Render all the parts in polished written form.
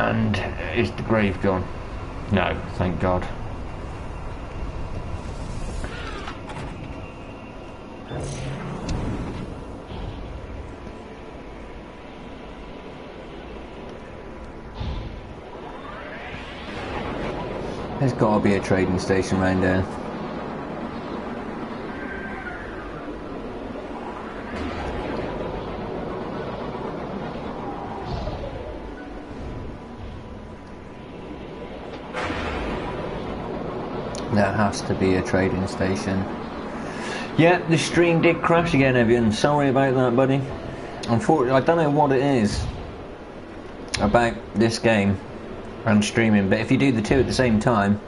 And is the grave gone? No, thank God. There's got to be a trading station around there. There has to be a trading station. Yeah, the stream did crash again, Evian. Sorry about that, buddy. Unfortunately, I don't know what it is about this game and streaming, but if you do the two at the same time,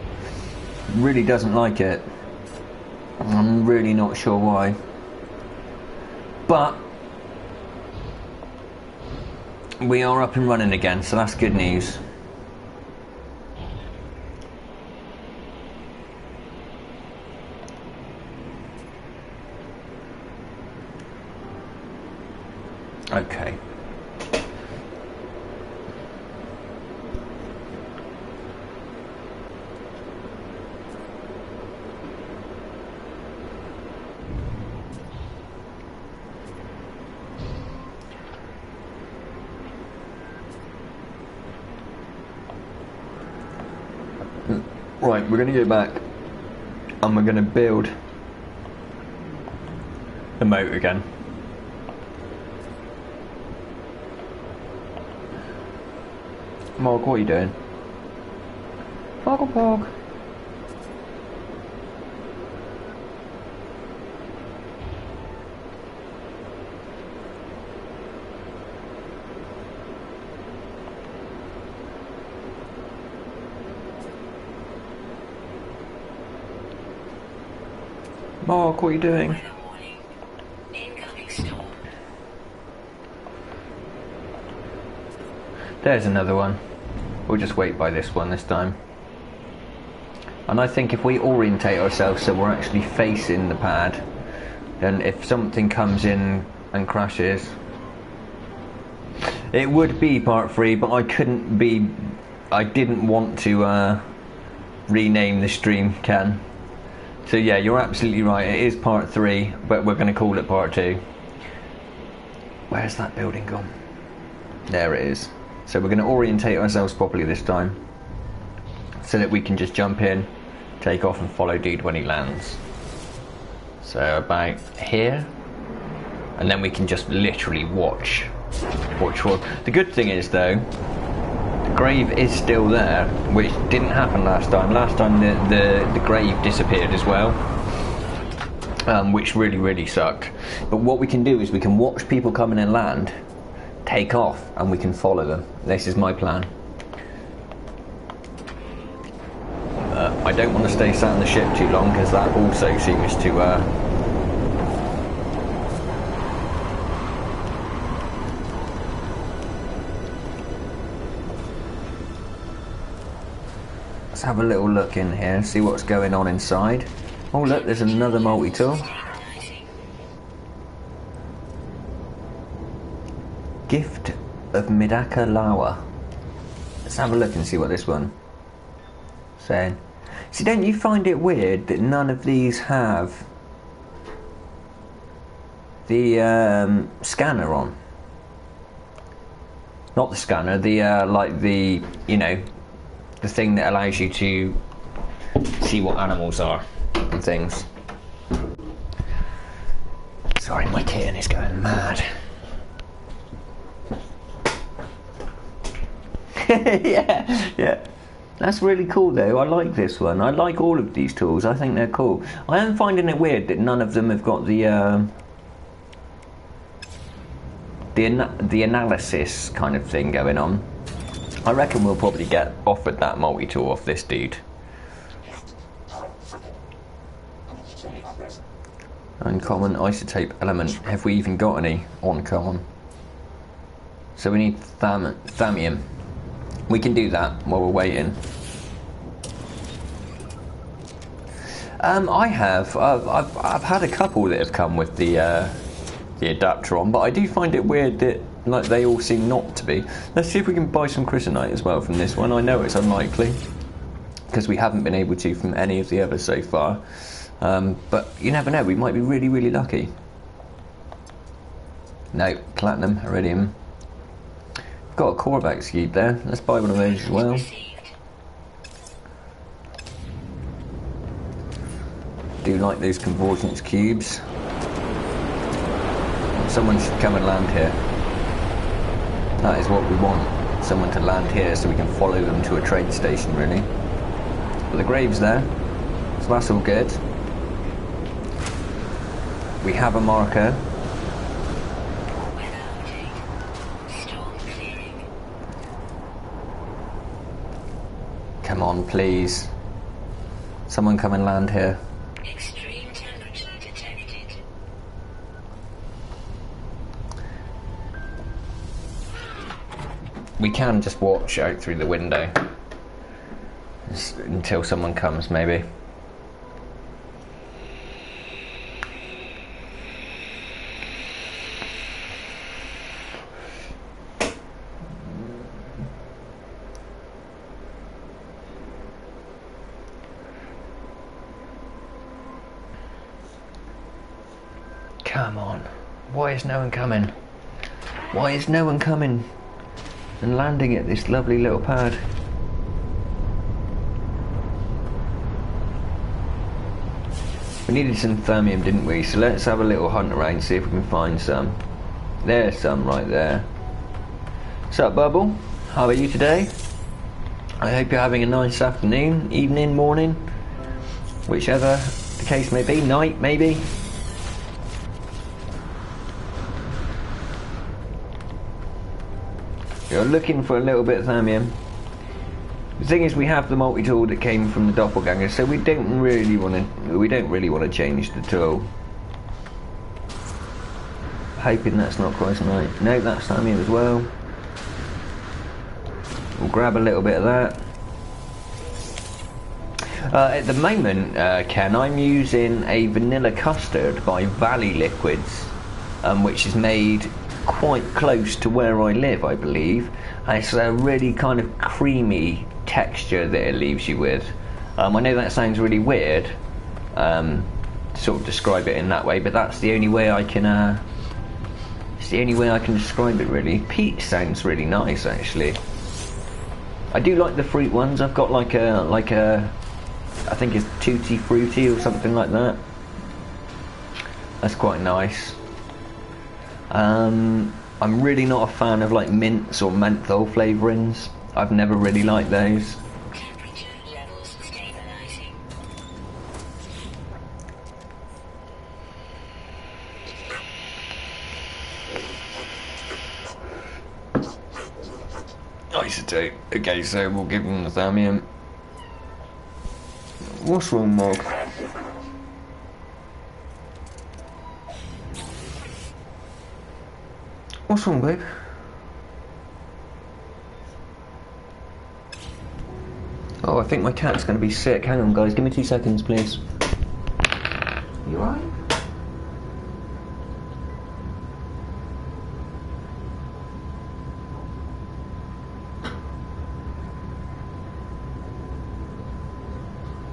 it really doesn't like it. I'm really not sure why. But we are up and running again, so that's good news. Okay. Right, we're going to go back and we're going to build the moat again. Mark, what are you doing? Pog. Mark, what are you doing? There's another one. We'll just wait by this one this time. And I think if we orientate ourselves so we're actually facing the pad, then if something comes in and crashes, it would be part 3, but I didn't want to rename the stream, Ken. So yeah, you're absolutely right, it is part 3, but we're going to call it part 2. Where's that building gone? There it is. So we're going to orientate ourselves properly this time, so that we can just jump in, take off and follow dude when he lands. So about here, and then we can just literally watch for. The good thing is though, the grave is still there, which didn't happen last time. Last time the grave disappeared as well, which really sucked. But what we can do is we can watch people come in and land, take off, and we can follow them. This is my plan. I don't want to stay sat on the ship too long because that also seems to let's have a little look in here, see what's going on inside. Oh look, there's another multi-tool. Gift of Midaka Lawa. Let's have a look and see what this one saying. See, don't you find it weird that none of these have the scanner on? Not the scanner, the like the, you know, the thing that allows you to see what animals are and things. Sorry, my kitten is going mad. yeah. That's really cool though. I like this one. I like all of these tools. I think they're cool. I am finding it weird that none of them have got the analysis kind of thing going on. I reckon we'll probably get offered that multi-tool off this dude. Uncommon isotope element. Have we even got any uncommon? So we need thallium. We can do that while we're waiting. I've had a couple that have come with the the adapter on, but I do find it weird that like they all seem not to be. Let's see if we can buy some chrysanite as well from this one. I know it's unlikely because we haven't been able to from any of the others so far, but you never know, we might be really, really lucky. No, platinum, iridium. Got a Corvax cube there, let's buy one of those as well. Do like those convergence cubes. Someone should come and land here. That is what we want. Someone to land here so we can follow them to a train station, really. But the grave's there, so that's all good. We have a marker. Come on, please. Someone come and land here. Extreme temperature detected. We can just watch out through the window just until someone comes, maybe. Come on. Why is no one coming? Why is no one coming and landing at this lovely little pad? We needed some thermium, didn't we? So let's have a little hunt around, see if we can find some. There's some right there. What's up, Bubble? How are you today? I hope you're having a nice afternoon, evening, morning, whichever the case may be, night maybe. You're looking for a little bit of thermium. The thing is, we have the multi-tool that came from the doppelganger, so we don't really want to change the tool. Hoping that's not quite right. No, that's thermium as well. We'll grab a little bit of that. At the moment, Ken, I'm using a vanilla custard by Valley Liquids, which is made quite close to where I live, I believe. And it's a really kind of creamy texture that it leaves you with. I know that sounds really weird to sort of describe it in that way, but that's the only way I can describe it, really. Peach sounds really nice, actually. I do like the fruit ones. I've got like a I think it's Tutti Frutti or something like that. That's quite nice. I'm really not a fan of like mints or menthol flavourings. I've never really liked those. Temperature levels stabilizing. Isotope. Okay, so we'll give them the thermium. What's wrong, Mog? What's wrong, babe? Oh, I think my cat's going to be sick. Hang on, guys. Give me 2 seconds, please. You alright?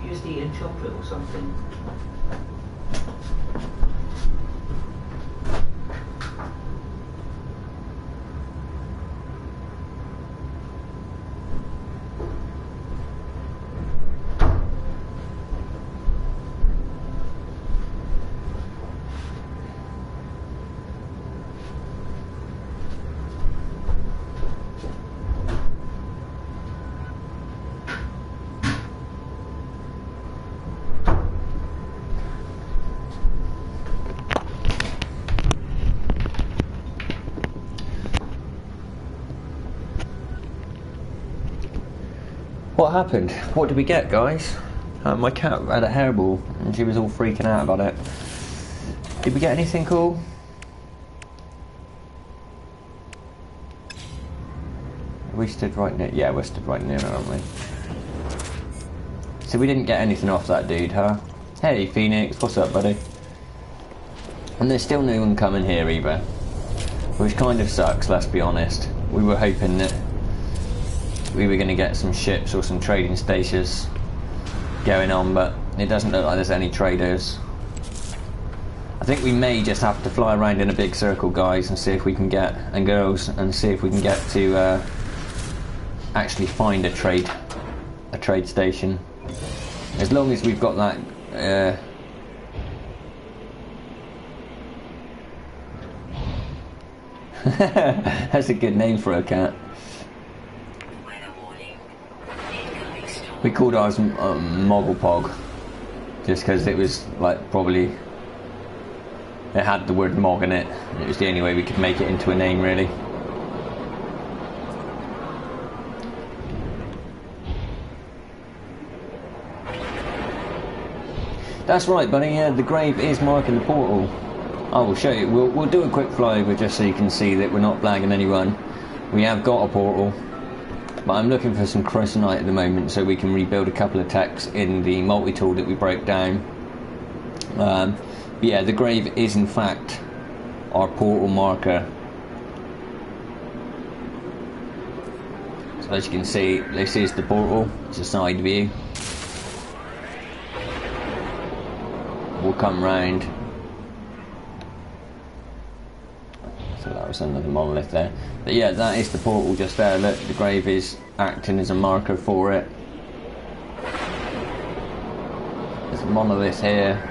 You just eating chocolate or something? What happened? What did we get, guys? My cat had a hairball and she was all freaking out about it. Did we get anything cool? We stood right near... Yeah, we're stood right near it, aren't we? So we didn't get anything off that dude, huh? Hey, Phoenix. What's up, buddy? And there's still no one coming here either, which kind of sucks, let's be honest. We were hoping that we were going to get some ships or some trading stations going on, but it doesn't look like there's any traders. I think we may just have to fly around in a big circle, guys, and see if we can get, and girls, and see if we can get to actually find a trade station. As long as we've got that that's a good name for a cat. We called ours Mogglepog, just because it was like probably it had the word Mog in it. It was the only way we could make it into a name, really. That's right, buddy. Yeah, the grave is marking the portal. I will show you. We'll do a quick flyover just so you can see that we're not blagging anyone. We have got a portal, but I'm looking for some chrysanite at the moment so we can rebuild a couple of techs in the multi-tool that we broke down. But yeah, the grave is in fact our portal marker. So as you can see, this is the portal. It's a side view. We'll come round. So that was another monolith there. But yeah, that is the portal just there. Look, the grave is acting as a marker for it. There's a monolith here.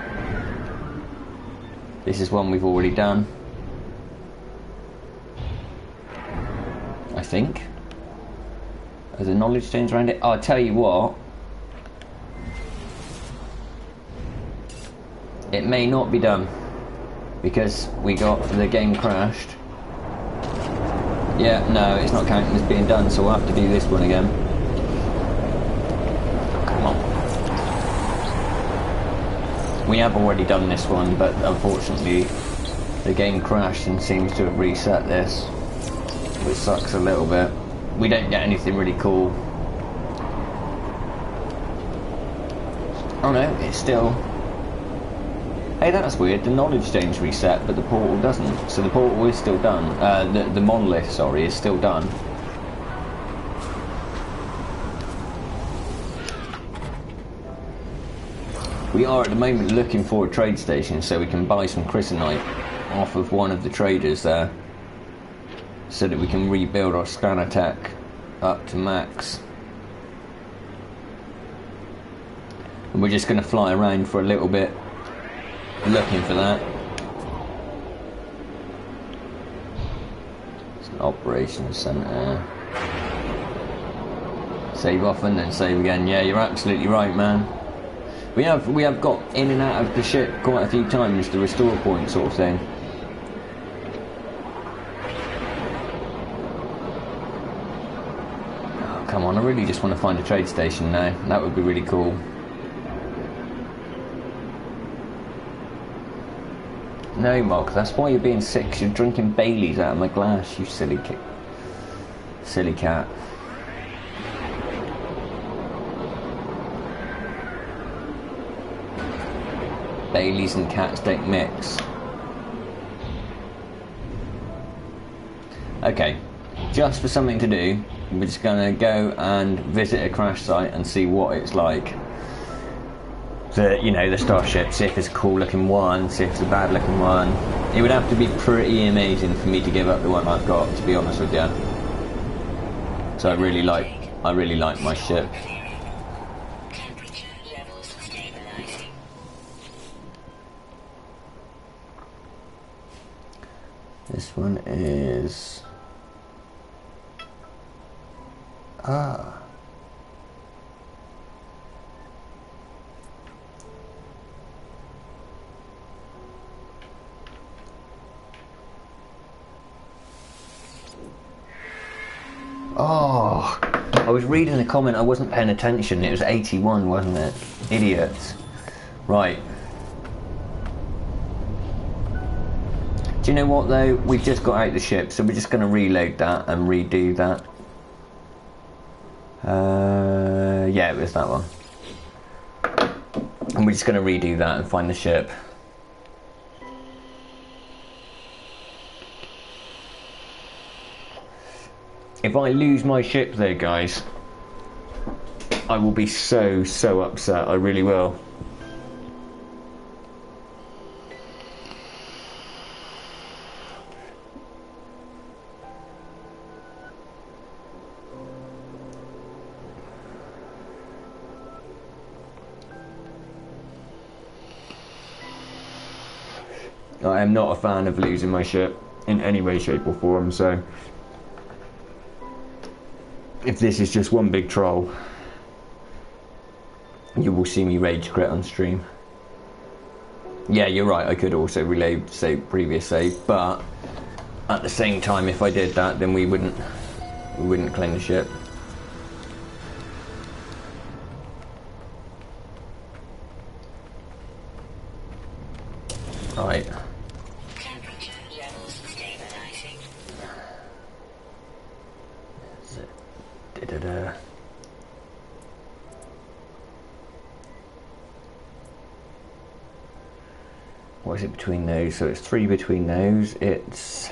This is one we've already done, I think. There's a knowledge change around it. I'll tell you what, it may not be done because the game crashed. Yeah, no, it's not counting as being done, so we'll have to do this one again. Come on. We have already done this one, but unfortunately the game crashed and seems to have reset this, which sucks a little bit. We don't get anything really cool. Oh no, it's still... Hey, that's weird. The knowledge change reset, but the portal doesn't. So the portal is still done. The monolith, sorry, is still done. We are at the moment looking for a trade station so we can buy some chrysanite off of one of the traders there, so that we can rebuild our scanner tech up to max. And we're just going to fly around for a little bit looking for that. It's an operations centre. Save off and then save again. Yeah, you're absolutely right, man. We have got in and out of the ship quite a few times, the restore point sort of thing. Oh, come on, I really just want to find a trade station now. That would be really cool. No, Mog, that's why you're being sick. You're drinking Baileys out of my glass, you silly cat. Baileys and cats don't mix. Okay, just for something to do, we're just going to go and visit a crash site and see what it's like. The starship, see if it's a cool looking one, see if it's a bad looking one. It would have to be pretty amazing for me to give up the one I've got, to be honest with you. So I really like my ship. Temperature levels stabilizing. This one is Oh, I was reading a comment, I wasn't paying attention. It was 81, wasn't it? Idiots. Right. Do you know what though? We've just got out the ship, so we're just going to reload that and redo that. Yeah, it was that one. And we're just going to redo that and find the ship. If I lose my ship though, guys, I will be so upset. I really will. I am not a fan of losing my ship in any way, shape or form, so if this is just one big troll, you will see me rage quit on stream. Yeah, you're right, I could also reload previous save, but at the same time if I did that then we wouldn't claim the ship. Right. Temperature levels stabilizing. Da-da-da. What is it between those? So it's 3 between those. It's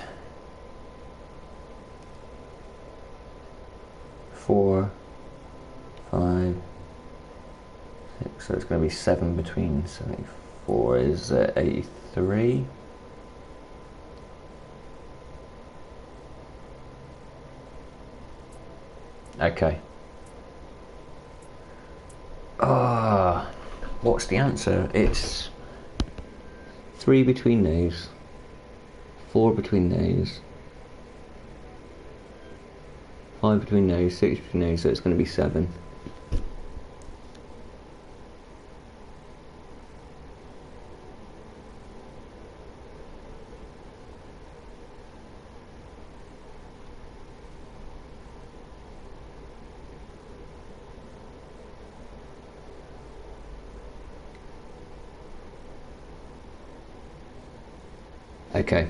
4, 5, 6. So it's going to be 7 between 74 is 83. Okay. What's the answer? It's 3 between those, 4 between those, 5 between those, 6 between those, so it's going to be 7. Okay,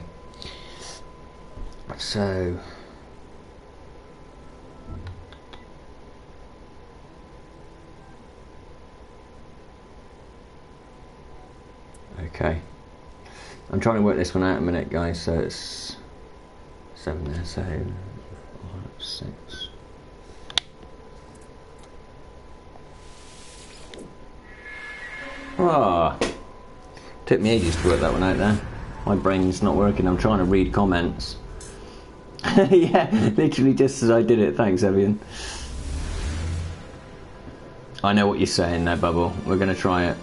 so okay, I'm trying to work this one out a minute, guys. So it's 7 there, so 5, 6. Took me ages to work that one out there. My brain's not working, I'm trying to read comments. Yeah, literally just as I did it, thanks Evian. I know what you're saying there, Bubble, we're going to try it.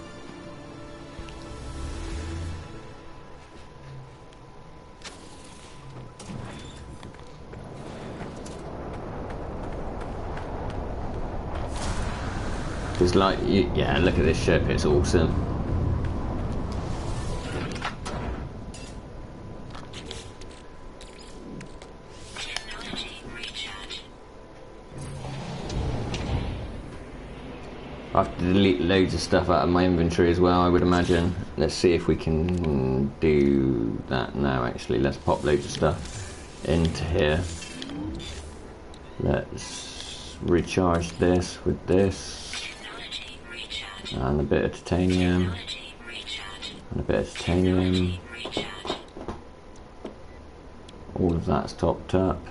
Because like, yeah, look at this ship, it's awesome. I have to delete loads of stuff out of my inventory as well, I would imagine. Let's see if we can do that now, actually. Let's pop loads of stuff into here. Let's recharge this with this. And a bit of titanium. And a bit of titanium. All of that's topped up.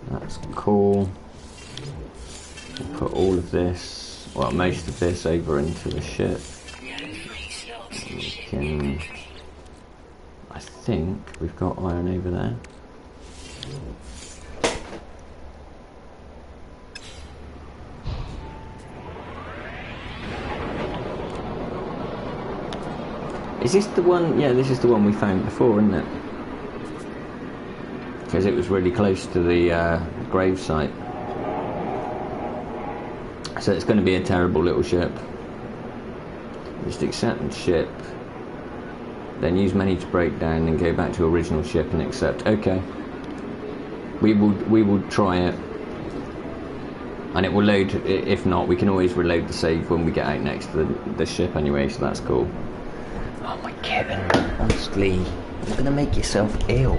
That's cool. We'll put all of this, well, most of this over into the ship. We can, I think we've got iron over there. Is this the one? Yeah, this is the one we found before, isn't it? Because it was really close to the grave site. So it's going to be a terrible little ship. Just accept the ship, then use menu to break down, and go back to original ship and accept. Okay. We will try it, and it will load. If not, we can always reload the save when we get out next to the ship anyway. So that's cool. Oh my kitten, honestly, you're gonna make yourself ill.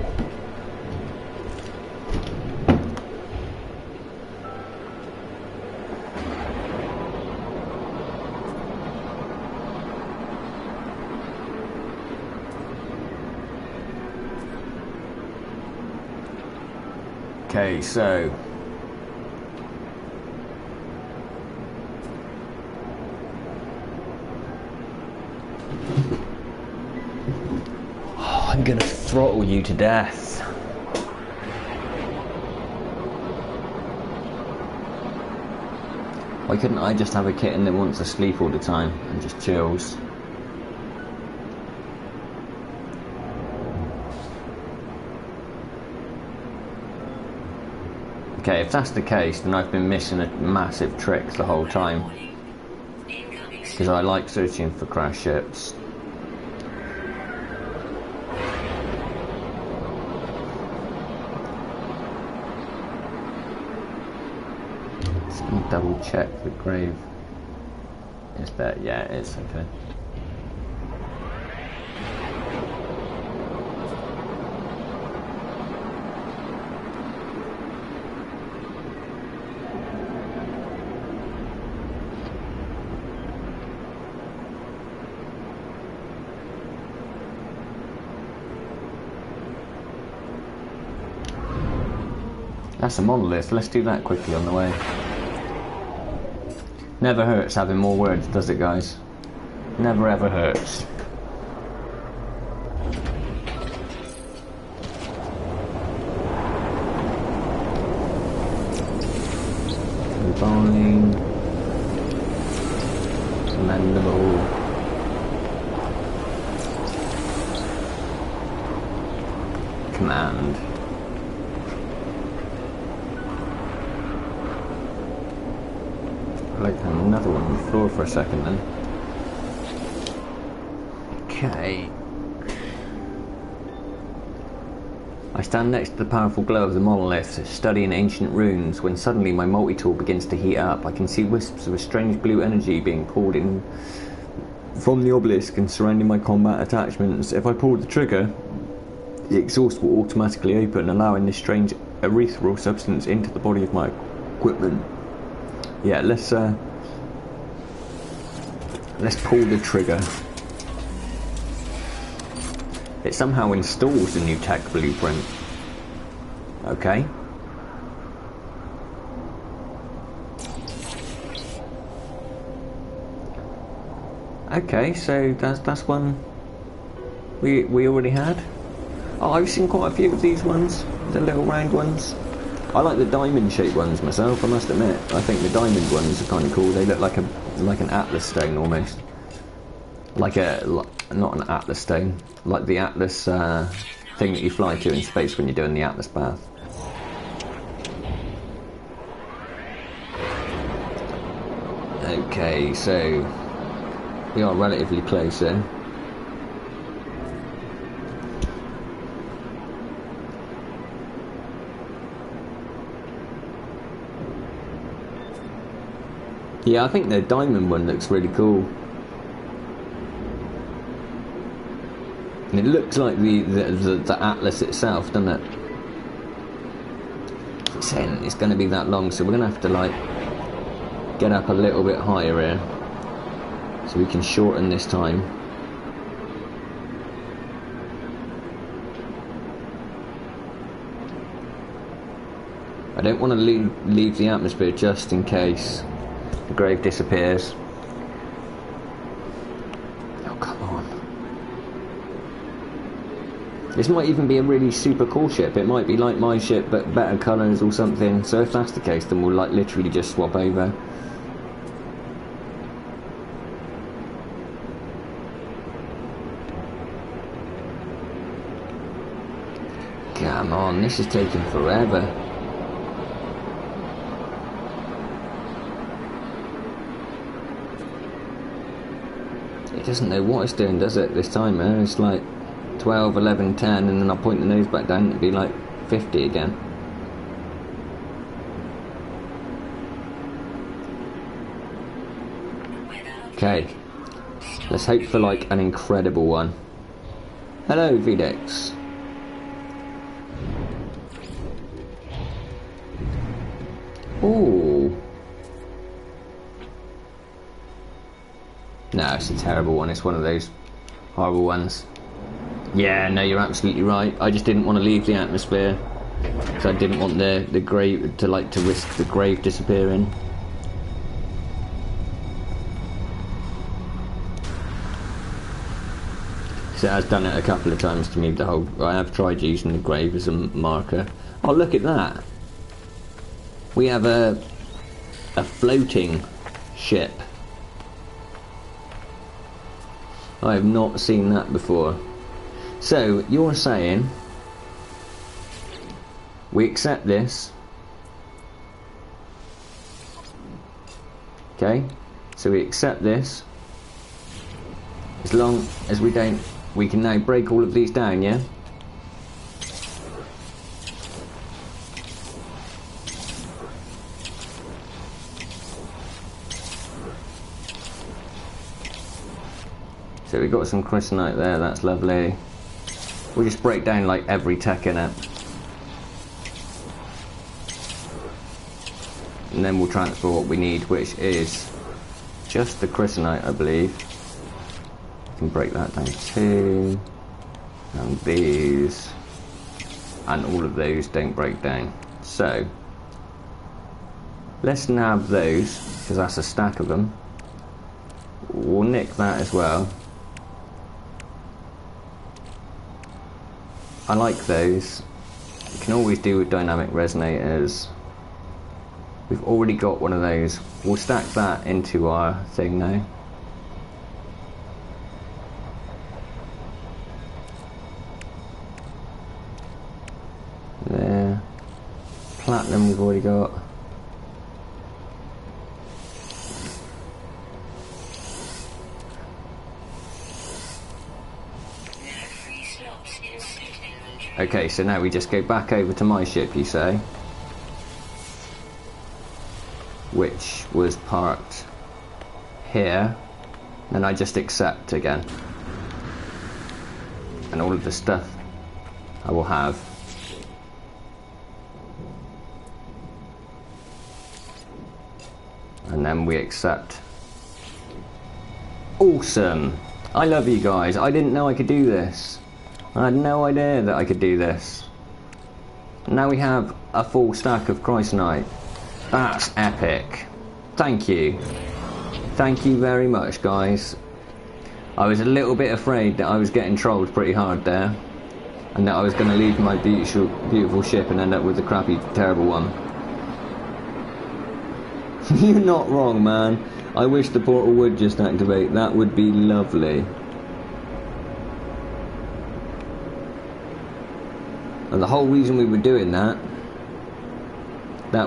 Okay, so I'm gonna throttle you to death. Why couldn't I just have a kitten that wants to sleep all the time and just chills? Okay, if that's the case, then I've been missing a massive trick the whole time. Because I like searching for crashed ships. Just gonna double check the grave. Is that, yeah, it's okay. That's a monolith, let's do that quickly on the way. Never hurts having more words, does it, guys? Never ever hurts. Combine. Commendable. Command. Like another one on the floor for a second then. Okay. I stand next to the powerful glow of the monolith, studying ancient runes, when suddenly my multi-tool begins to heat up. I can see wisps of a strange blue energy being pulled in from the obelisk and surrounding my combat attachments. If I pull the trigger, the exhaust will automatically open, allowing this strange ethereal substance into the body of my equipment. Yeah, let's pull the trigger. It somehow installs the new tech blueprint. Okay. Okay, so that's one we already had. Oh, I've seen quite a few of these ones, the little round ones. I like the diamond-shaped ones myself, I must admit. I think the diamond ones are kind of cool. They look like an atlas stone almost. Not an atlas stone, like the atlas thing that you fly to in space when you're doing the atlas bath. Okay, so we are relatively close here. Yeah, I think the diamond one looks really cool. And it looks like the Atlas itself, doesn't it? It's saying it's going to be that long, so we're going to have to like get up a little bit higher here, so we can shorten this time. I don't want to leave the atmosphere just in case the grave disappears. Oh, come on. This might even be a really super cool ship. It might be like my ship but better colours or something. So if that's the case, then we'll like literally just swap over. Come on, this is taking forever. It doesn't know what it's doing, does it, this time, man? It's like 12, 11, 10, and then I'll point the nose back down and it'll be like 50 again. Okay, let's hope for like an incredible one. Hello, VDEX. Ooh. No, it's a terrible one. It's one of those horrible ones. Yeah, no, you're absolutely right. I just didn't want to leave the atmosphere. So I didn't want the grave to risk the grave disappearing. So it has done it a couple of times to me. I have tried using the grave as a marker. Oh, look at that! We have a floating ship. I have not seen that before. So you're saying we accept this? Okay, so we accept this. As long as we don't, we can now break all of these down, yeah? So we got some crystalite there, that's lovely. We'll just break down like every tech in it. And then we'll transfer what we need, which is just the crystalite, I believe. We can break that down too. And these. And all of those don't break down. So, let's nab those, because that's a stack of them. We'll nick that as well. I like those. You can always do with dynamic resonators. We've already got one of those. We'll stack that into our thing now. There. Platinum we've already got. Okay, so now we just go back over to my ship, you say? Which was parked here. Then I just accept again. And all of the stuff I will have. And then we accept. Awesome! I love you guys. I didn't know I could do this. I had no idea that I could do this. Now we have a full stack of Chrysonite. That's epic. Thank you. Thank you very much, guys. I was a little bit afraid that I was getting trolled pretty hard there. And that I was going to leave my beautiful ship and end up with a crappy, terrible one. You're not wrong, man. I wish the portal would just activate. That would be lovely. And the whole reason we were doing that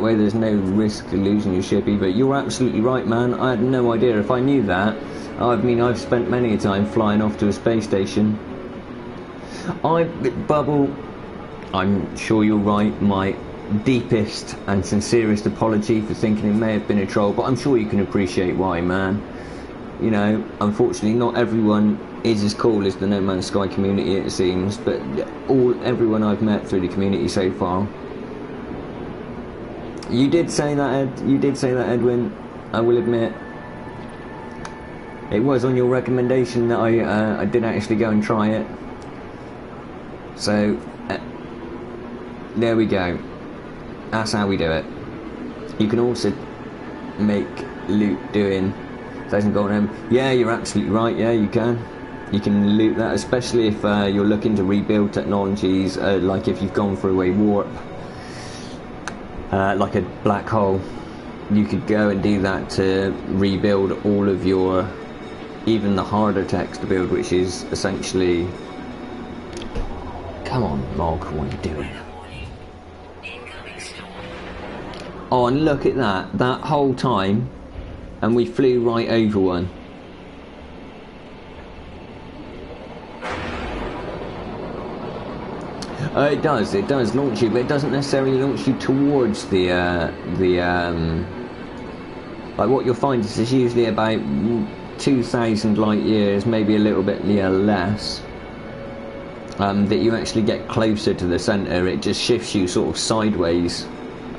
way there's no risk of losing your shippy, but you're absolutely right, man. I had no idea. If I knew that, I mean, I've spent many a time flying off to a space station. Bubble, I'm sure you're right, my deepest and sincerest apology for thinking it may have been a troll, but I'm sure you can appreciate why, man. You know, unfortunately not everyone is as cool as the No Man's Sky community, it seems, but everyone I've met through the community so far. You did say that, Ed. You did say that, Edwin. I will admit. It was on your recommendation that I did actually go and try it. So, there we go. That's how we do it. You can also make loot doing 1,000 gold M. Yeah, you're absolutely right. Yeah, you can. You can loot that, especially if you're looking to rebuild technologies, like if you've gone through a warp, like a black hole. You could go and do that to rebuild all of your, even the harder techs to build, which is essentially... Come on, Mog, what are you doing? Oh, and look at that. That whole time, and we flew right over one. It does launch you, but it doesn't necessarily launch you towards the like what you'll find is it's usually about 2,000 light years, maybe a little bit less, that you actually get closer to the centre. It just shifts you sort of sideways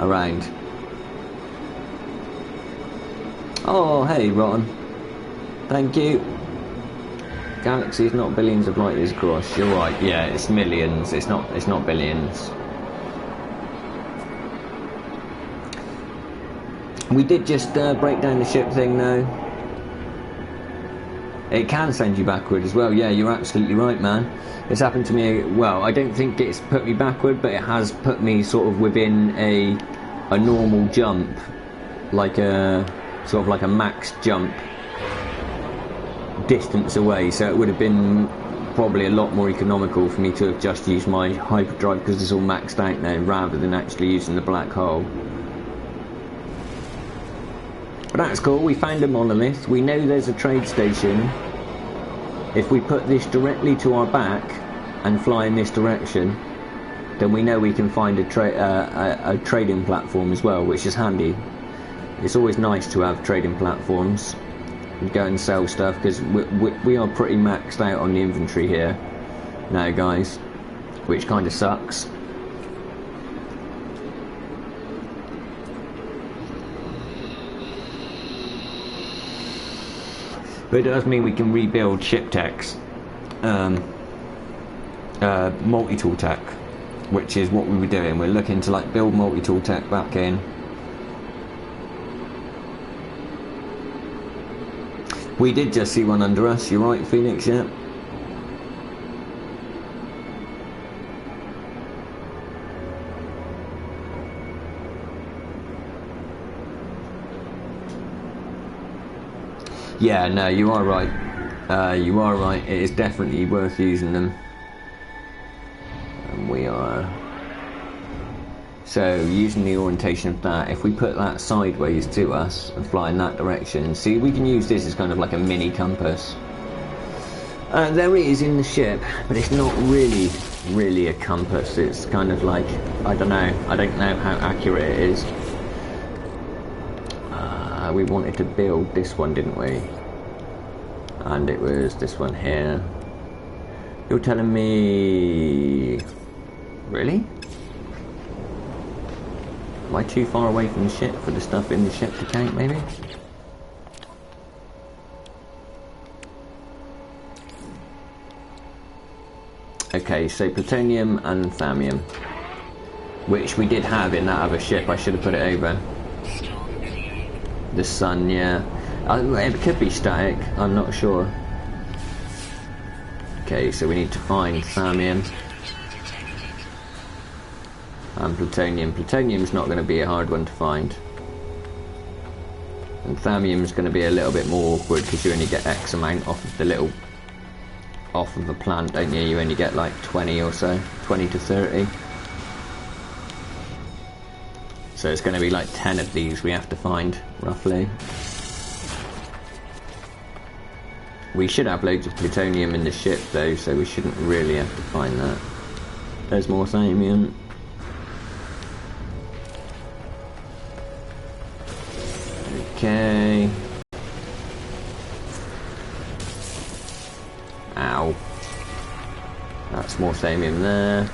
around. Oh, hey, Rotten. Thank you. Galaxy is not billions of light years across. You're right. Yeah, it's millions. It's not billions. We did just break down the ship thing though. It can send you backward as well. Yeah, you're absolutely right, man. It's happened to me. Well, I don't think it's put me backward, but it has put me sort of within a normal jump, like a sort of like a max jump distance away. So it would have been probably a lot more economical for me to have just used my hyperdrive because it's all maxed out now, rather than actually using the black hole. But that's cool. We found a monolith. We know there's a trade station. If we put this directly to our back and fly in this direction, then we know we can find a trading platform as well, which is handy. It's always nice to have trading platforms and go and sell stuff, because we are pretty maxed out on the inventory here now, guys, which kind of sucks. But it does mean we can rebuild Semtex, multi-tool tech, which is what we were doing. We're looking to like build multi-tool tech back in. We did just see one under us. You're right, Phoenix. Yeah. Yeah, no, you are right. You are right. It is definitely worth using them. And we are. So, using the orientation of that, if we put that sideways to us and fly in that direction, see, we can use this as kind of like a mini compass. There it is in the ship, but it's not really a compass. It's kind of like, I don't know how accurate it is. We wanted to build this one, didn't we? And it was this one here. You're telling me... Really? Am I too far away from the ship for the stuff in the ship to count, maybe? Okay, so plutonium and thallium, which we did have in that other ship. I should have put it over. The sun, yeah. It could be static, I'm not sure. Okay, so we need to find thallium and plutonium. Plutonium's not going to be a hard one to find. And thallium's going to be a little bit more awkward because you only get X amount off of the little... off of the plant, don't you? You only get like 20 or so. 20 to 30. So it's going to be like 10 of these we have to find, roughly. We should have loads of plutonium in the ship though, so we shouldn't really have to find that. There's more thallium. Okay. Ow. That's more thallium there.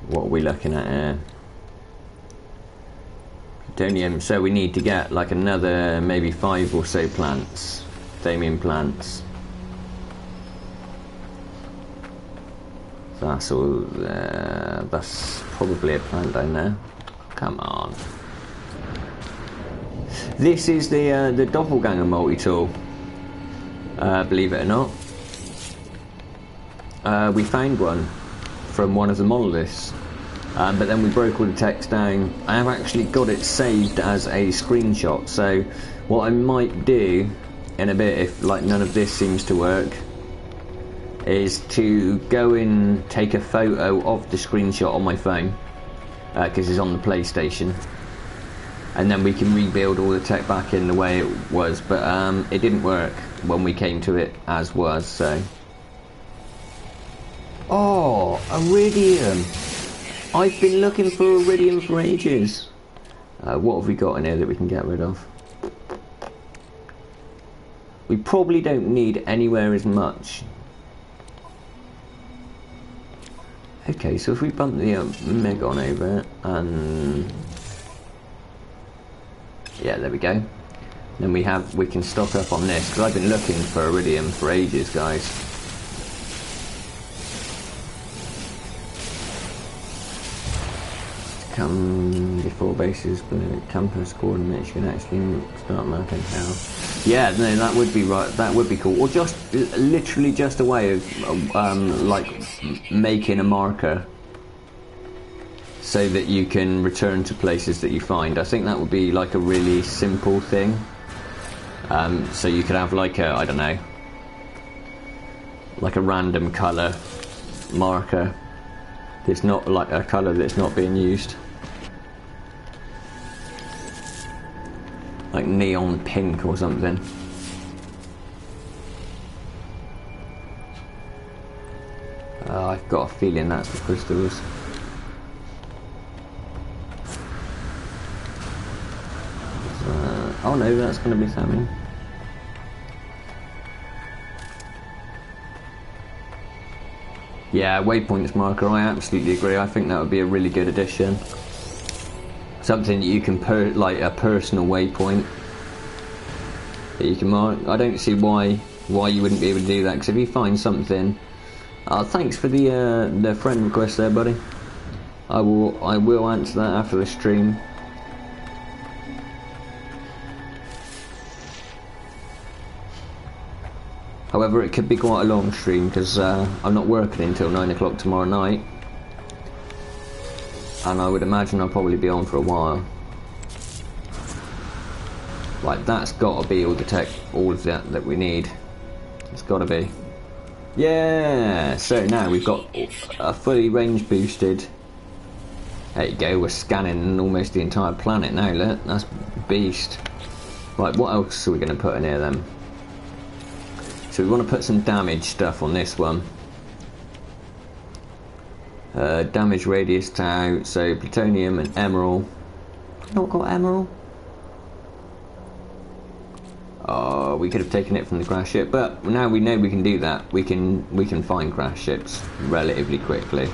What are we looking at here? Plutonium, so we need to get like another maybe 5 or so plants, thallium plants. That's all. That's probably a plant down there. Come on. This is the doppelganger multi-tool. Believe it or not, we found one from one of the monoliths, but then we broke all the text down. I have actually got it saved as a screenshot, so what I might do in a bit, if like none of this seems to work, is to go and take a photo of the screenshot on my phone, because it's on the PlayStation, and then we can rebuild all the tech back in the way it was, but it didn't work when we came to it as was, so... Oh, iridium! I've been looking for iridium for ages. What have we got in here that we can get rid of? We probably don't need anywhere as much. Okay, so if we bump the Megon over, and... yeah, there we go. Then we can stock up on this, because I've been looking for iridium for ages, guys. come before bases, but campus coordinates, you can actually start marking how. Yeah, no, that would be right. That would be cool. Or just literally just a way of like making a marker so that you can return to places that you find. I think that would be like a really simple thing. So you could have like a, I don't know, like a random colour marker. It's not like a colour that's not being used. Like neon pink or something. I've got a feeling that's the crystals. Oh no, that's going to be salmon. Yeah, waypoints marker, I absolutely agree. I think that would be a really good addition. Something that you can like a personal waypoint that you can mark. I don't see why you wouldn't be able to do that, because if you find something... thanks for the friend request there, buddy. I will answer that after the stream. However, it could be quite a long stream because I'm not working until 9 o'clock tomorrow night, and I would imagine I'll probably be on for a while. Like, that's got to be all of that we need. It's got to be. Yeah. So now we've got a fully range boosted. There you go. We're scanning almost the entire planet now. Look, that's beast. Right, what else are we going to put in here then? So we want to put some damage stuff on this one. Damage radius tau, so plutonium and emerald. Not got emerald. Oh, we could have taken it from the crash ship, but now we know we can do that. We can find crash ships relatively quickly.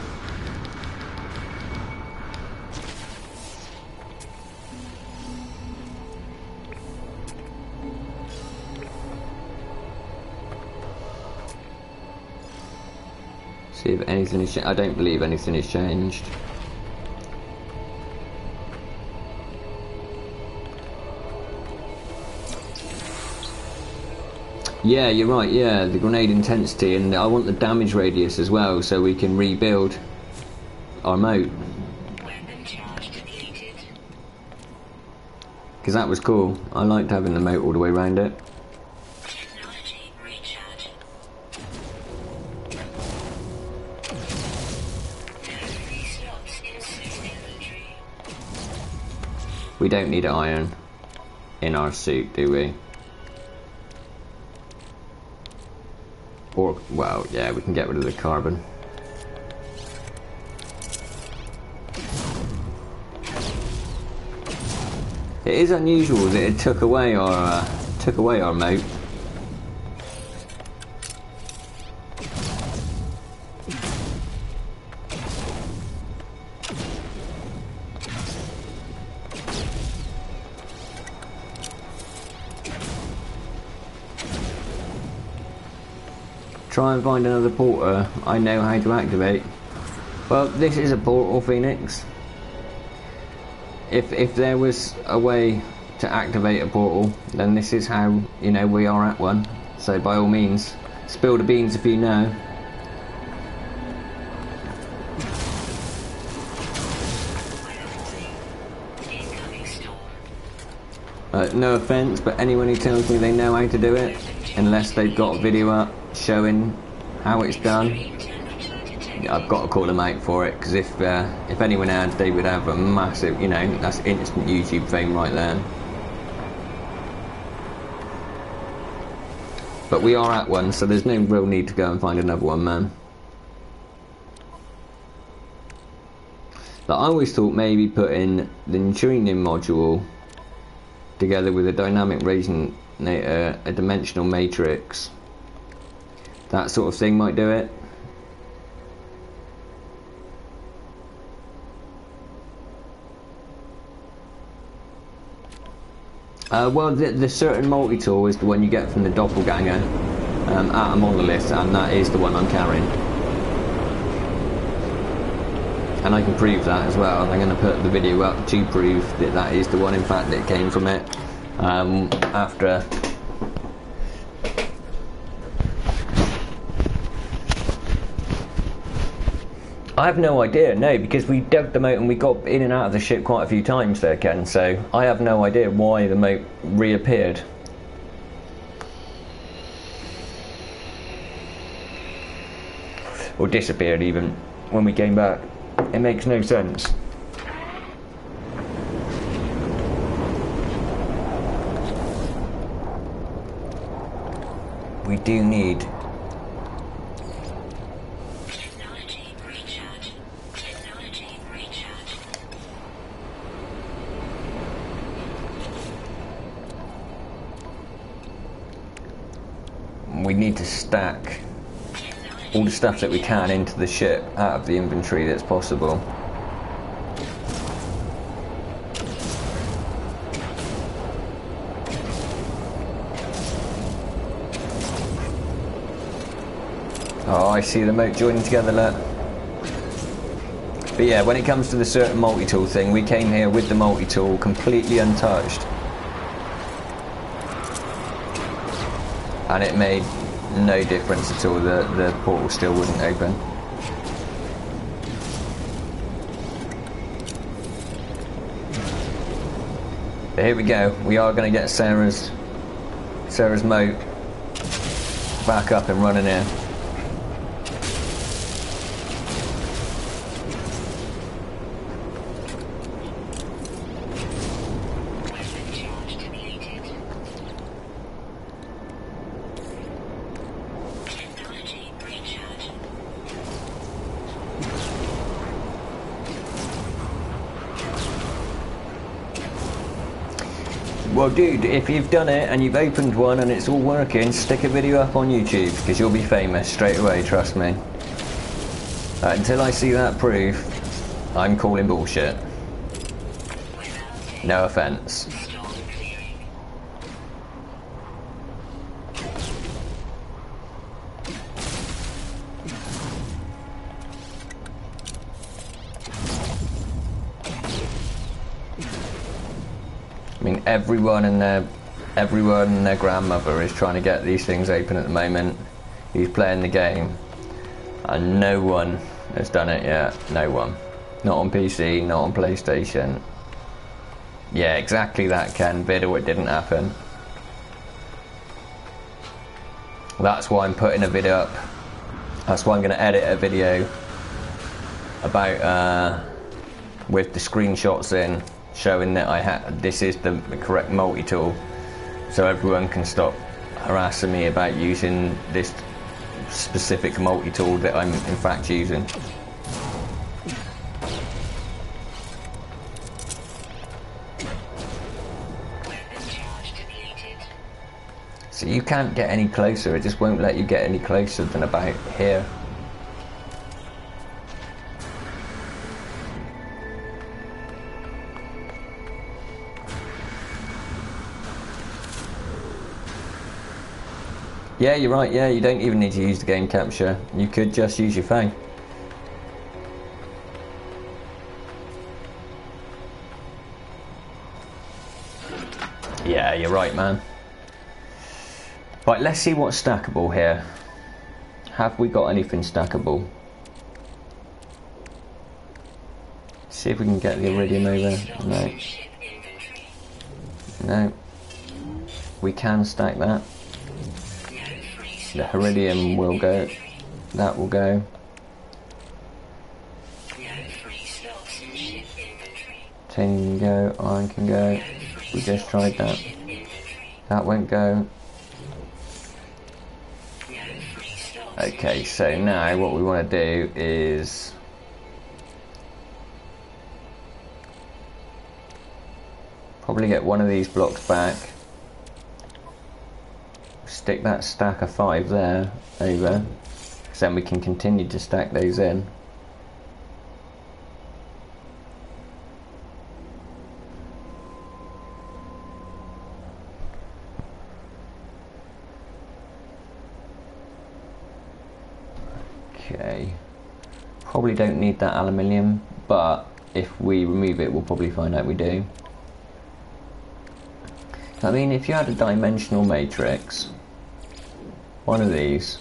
See if anything has changed. I don't believe anything has changed. Yeah, you're right, yeah, the grenade intensity, and I want the damage radius as well, so we can rebuild our moat. Weapon charge depleted. Because that was cool. I liked having the moat all the way around it. Technology recharge. Three slots in suit inventory. We don't need iron in our suit, do we? Or, well, yeah, we can get rid of the carbon. It is unusual that it took away our moat. Try and find another portal I know how to activate. Well, this is a portal, Phoenix. If there was a way to activate a portal, then this is how, you know, we are at one. So by all means, spill the beans if you know. No offence, but anyone who tells me they know how to do it, unless they've got a video up showing how it's done, I've got to call them out for it, because if anyone had, they would have a massive, you know, that's instant YouTube fame right there. But we are at one, so there's no real need to go and find another one, man. But I always thought maybe putting the neutronium module together with a dynamic resonator, a dimensional matrix, that sort of thing might do it. Well, the certain multi-tool is the one you get from the doppelganger at a monolith, and that is the one I'm carrying. and I can prove that as well. I'm going to put the video up to prove that that is the one, in fact, that came from it. After I have no idea, no, because we dug the moat and we got in and out of the ship quite a few times there, Ken, so I have no idea why the moat reappeared. Or disappeared even, when we came back. It makes no sense. We do need... We need to stack all the stuff that we can into the ship out of the inventory that's possible. Oh, I see the moat joining together, look. But yeah, when it comes to the certain multi-tool thing, we came here with the multi-tool completely untouched. And it made no difference at all, the portal still wouldn't open. But here we go, we are going to get Sarah's moat back up and running here. Well, dude, if you've done it and you've opened one and it's all working, stick a video up on YouTube, because you'll be famous straight away, trust me. Until I see that proof, I'm calling bullshit. No offence. I mean, everyone and their grandmother is trying to get these things open at the moment. Who's playing the game, and no one has done it yet. No one. Not on PC, not on PlayStation. Yeah, exactly that, Ken. Video, it didn't happen. That's why I'm putting a video up. That's why I'm going to edit a video about with the screenshots in, showing that this is the correct multi-tool, so everyone can stop harassing me about using this specific multi-tool that I'm in fact using. So you can't get any closer, it just won't let you get any closer than about here. Yeah, you're right, yeah, you don't even need to use the game capture. You could just use your phone. Yeah, you're right, man. Right, let's see what's stackable here. Have we got anything stackable? See if we can get the iridium over. No. No. We can stack that. The iridium will go. That will go. 10 can go. Iron can go. We just tried that. That won't go. Okay, so now what we want to do is probably get one of these blocks back. Stick that stack of 5 there over, because then we can continue to stack those in. Okay, probably don't need that aluminium but if we remove it, we'll probably find out we do. I mean, if you had a dimensional matrix, one of these,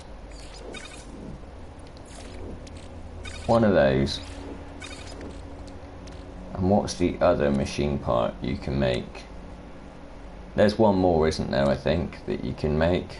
one of those, and what's the other machine part you can make? There's one more, isn't there, I think, that you can make.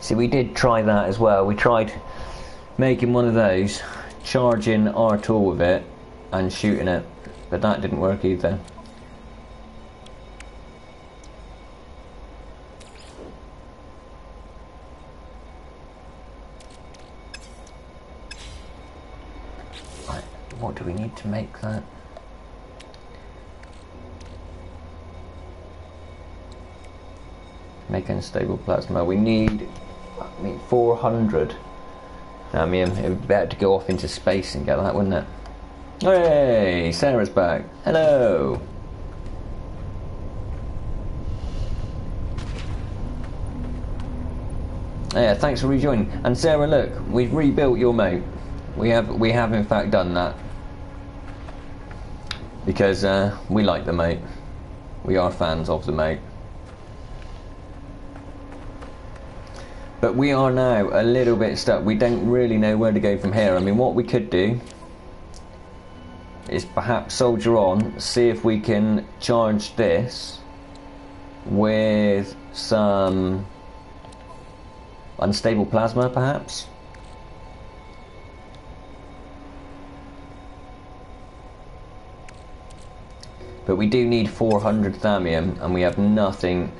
See, we did try that as well. We tried making one of those, charging our tool with it and shooting it, but that didn't work either. Right, what do we need to make that? Make unstable plasma. We need 400. I mean, it would be better to go off into space and get that, wouldn't it? Hey, Sarah's back. Hello. Yeah, thanks for rejoining. And Sarah, look, we've rebuilt your moat. We have in fact done that because we like the moat. We are fans of the moat. But we are now a little bit stuck. We don't really know where to go from here. I mean, what we could do is perhaps soldier on, see if we can charge this with some unstable plasma, perhaps. But we do need 400 thallium, and we have nothing,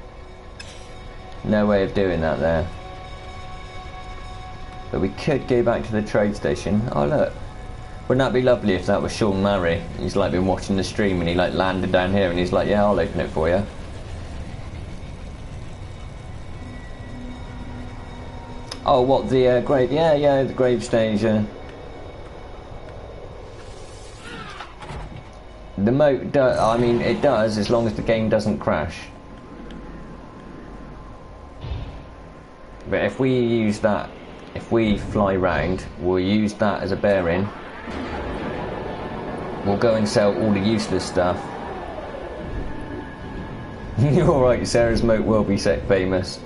no way of doing that there. But we could go back to the trade station. Oh look, wouldn't that be lovely if that was Sean Murray? He's like been watching the stream and he like landed down here and he's like, yeah, I'll open it for you. Oh, what, the grave? Yeah, the grave stage. The moat does, I mean, it does as long as the game doesn't crash. But if we use that, if we fly round, we'll use that as a bearing. We'll go and sell all the useless stuff. You're alright, Sarah's moat will be set famous.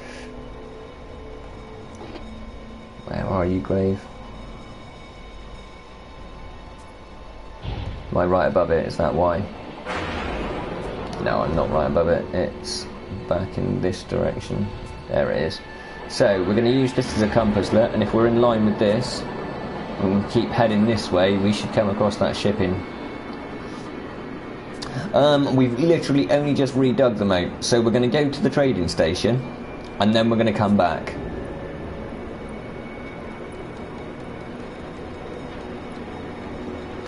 Where are you, grave? Am I right above it? Is that why? No, I'm not right above it. It's back in this direction. There it is. So we're going to use this as a compass, look, and if we're in line with this and we keep heading this way, we should come across that shipping. We've literally only just redug the moat, so we're going to go to the trading station and then we're going to come back.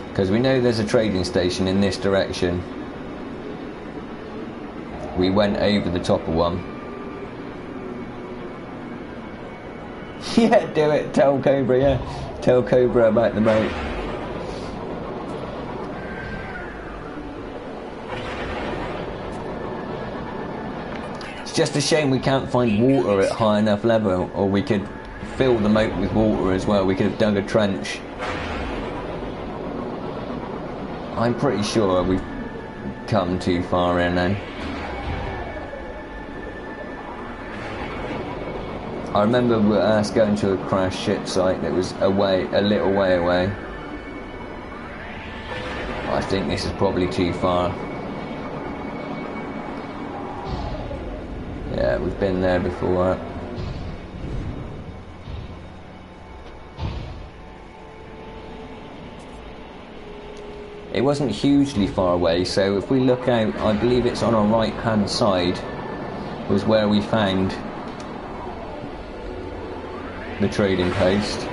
Because we know there's a trading station in this direction. We went over the top of one. Yeah, do it. Tell Cobra, yeah. Tell Cobra about the moat. It's just a shame we can't find water at high enough level, or we could fill the moat with water as well. We could have dug a trench. I'm pretty sure we've come too far in now. I remember us going to a crashed ship site that was a little way away. I think this is probably too far. Yeah, we've been there before. It wasn't hugely far away, so if we look out, I believe it's on our right hand side was where we found the trading post.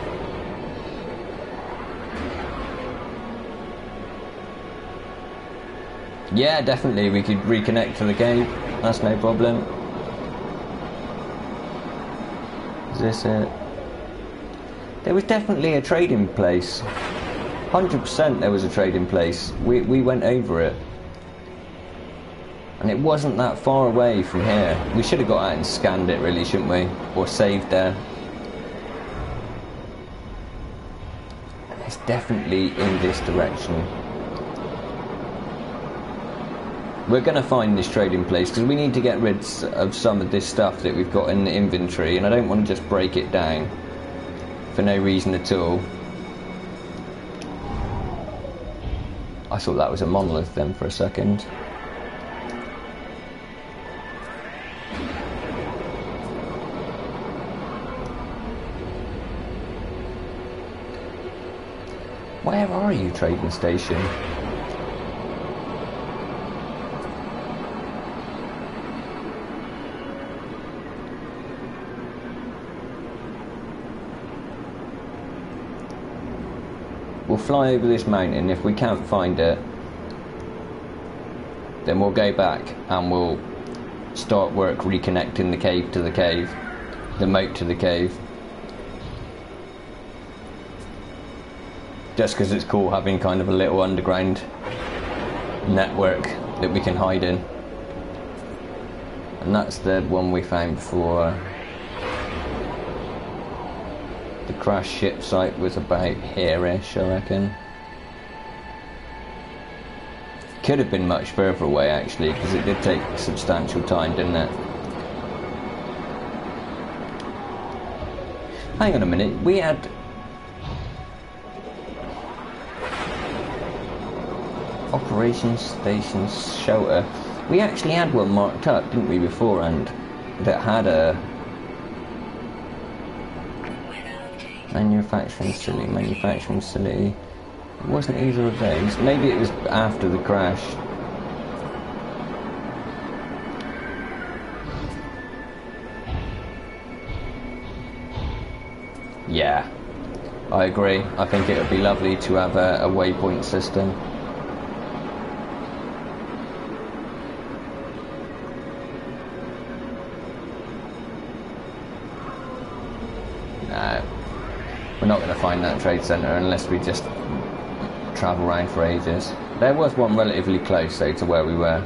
Yeah, definitely, we could reconnect to the cave. That's no problem. Is this it? There was definitely a trading place. 100% there was a trading place. We went over it. And it wasn't that far away from here. We should have got out and scanned it really, shouldn't we? Or saved there. It's definitely in this direction. We're going to find this trading place because we need to get rid of some of this stuff that we've got in the inventory, and I don't want to just break it down for no reason at all. I thought that was a monolith then for a second. Where are you, trading station? We'll fly over this mountain. If we can't find it, then we'll go back and we'll start work reconnecting the cave to the cave, the moat to the cave. Just because it's cool having kind of a little underground network that we can hide in. And that's the one we found before. The crash ship site was about here-ish, I reckon. Could have been much further away actually, because it did take substantial time, didn't it? Hang on a minute, we had... Operations Stations Shelter. We actually had one marked up, didn't we, beforehand? That had a... Manufacturing facility. It wasn't either of those. Maybe it was after the crash. Yeah, I agree. I think it would be lovely to have a waypoint system. No. We're not going to find that trade centre unless we just travel around for ages. There was one relatively close though to where we were.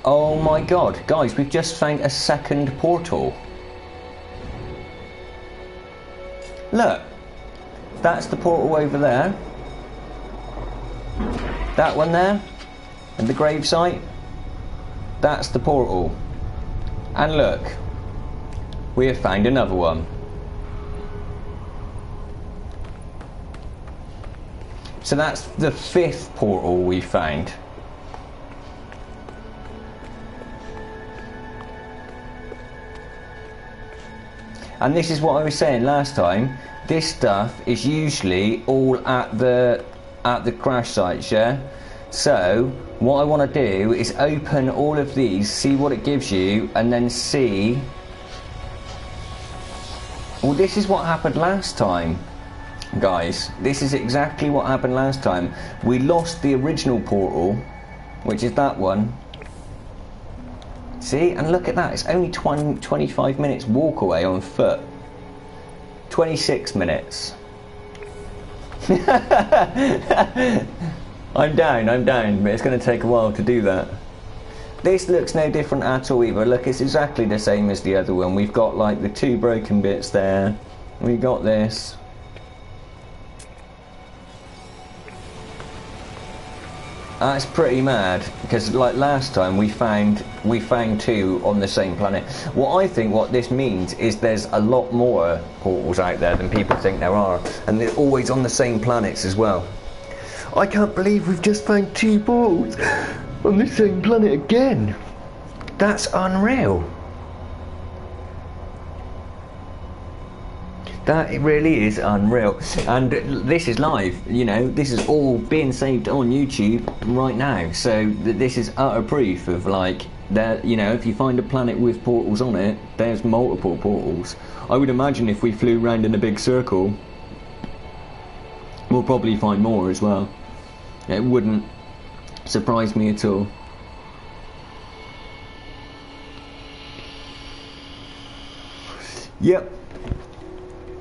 Oh my god, guys, we've just found a second portal. Look, that's the portal over there. That one there, and the gravesite. That's the portal. And look, we have found another one. So that's the 5th portal we found. And this is what I was saying last time. This stuff is usually all at the crash sites, yeah? So what I want to do is open all of these, see what it gives you, and then see... Well, this is what happened last time, guys. This is exactly what happened last time. We lost the original portal, which is that one. See, and look at that, it's only 25 minutes walk away on foot. 26 minutes. I'm down, but it's going to take a while to do that. This looks no different at all either. Look, it's exactly the same as the other one. We've got like the 2 broken bits there. We've got this. That's pretty mad, because like last time we found 2 on the same planet. What I think what this means is there's a lot more portals out there than people think there are, and they're always on the same planets as well. I can't believe we've just found 2 portals on the same planet again. That's unreal. That it really is unreal. And this is live, you know, this is all being saved on YouTube right now. So this is utter proof of like, that, you know, if you find a planet with portals on it, there's multiple portals. I would imagine if we flew round in a big circle, we'll probably find more as well. It wouldn't surprise me at all. Yep.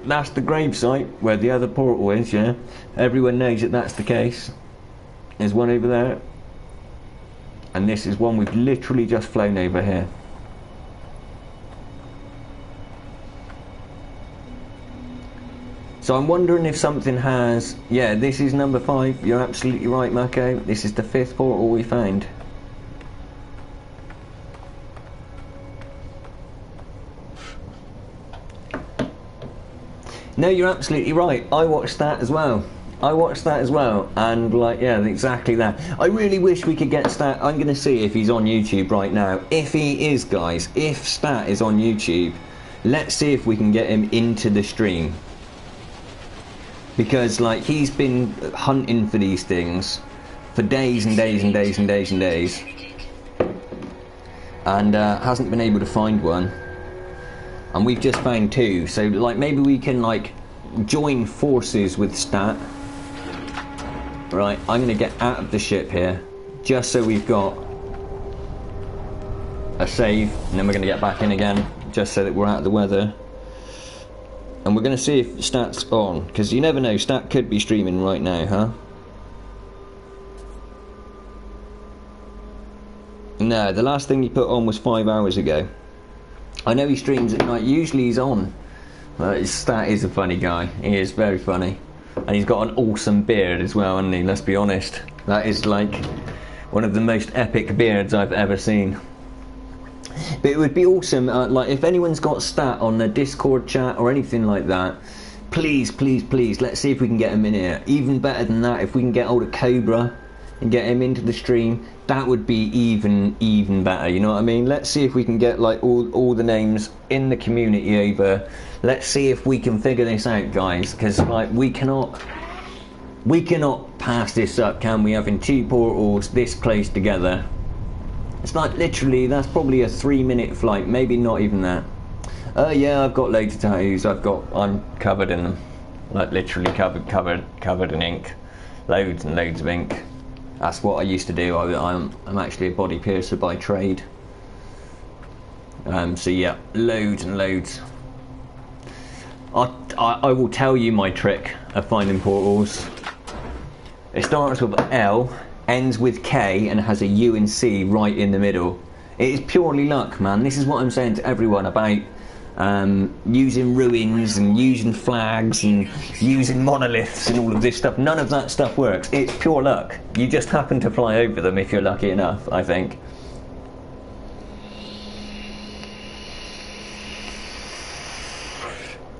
That's the gravesite where the other portal is, yeah? Everyone knows that that's the case. There's one over there. And this is one we've literally just flown over here. So I'm wondering if something has... Yeah, this is number 5. You're absolutely right, Mako. This is the 5th portal we found. No, you're absolutely right. I watched that as well. And like, yeah, exactly that. I really wish we could get Stat. I'm going to see if he's on YouTube right now. If he is, guys, if Stat is on YouTube, let's see if we can get him into the stream. Because, like, he's been hunting for these things for days and days and days and days and days. And hasn't been able to find one. And we've just found 2, so like maybe we can like join forces with Stat. Right, I'm gonna get out of the ship here, just so we've got a save, and then we're gonna get back in again, just so that we're out of the weather. And we're gonna see if Stat's on, because you never know, Stat could be streaming right now, huh? No, the last thing he put on was 5 hours ago. I know he streams at night, usually he's on. But Stat is a funny guy, he is very funny. And he's got an awesome beard as well, hasn't he? Let's be honest. That is like one of the most epic beards I've ever seen. But it would be awesome, like if anyone's got Stat on the Discord chat or anything like that, please, please, please, let's see if we can get him in here. Even better than that, if we can get hold of Cobra and get him into the stream, that would be even better, you know what I mean? Let's see if we can get like all the names in the community over. Let's see if we can figure this out, guys, because like we cannot pass this up, can we, having 2 portals this close together? It's like literally, that's probably a 3-minute flight, maybe not even that. Yeah, I've got loads of tattoos. I'm covered in them, like literally covered in ink, loads and loads of ink. That's what I used to do. I'm actually a body piercer by trade. So yeah, loads and loads. I will tell you my trick of finding portals. It starts with L, ends with K, and has a U and C right in the middle. It is purely luck, man. This is what I'm saying to everyone about using ruins and using flags and using monoliths and all of this stuff. None of that stuff works. It's pure luck. You just happen to fly over them if you're lucky enough, I think.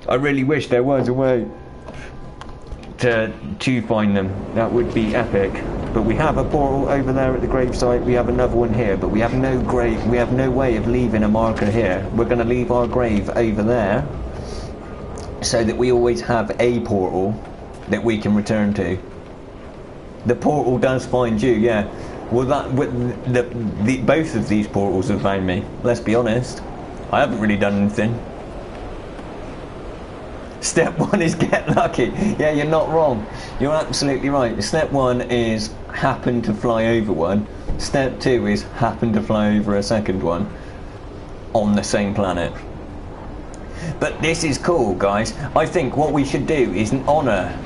I really wish there was a way to find them. That would be epic. But we have a portal over there at the gravesite. We have another one here, but we have no grave. We have no way of leaving a marker here. We're going to leave our grave over there, so that we always have a portal that we can return to. The portal does find you, yeah. Well, both of these portals have found me. Let's be honest. I haven't really done anything. Step 1 is get lucky. Yeah, you're not wrong. You're absolutely right. Step 1 is happen to fly over one. Step 2 is happen to fly over a second one on the same planet. But this is cool, guys. I think what we should do is in honour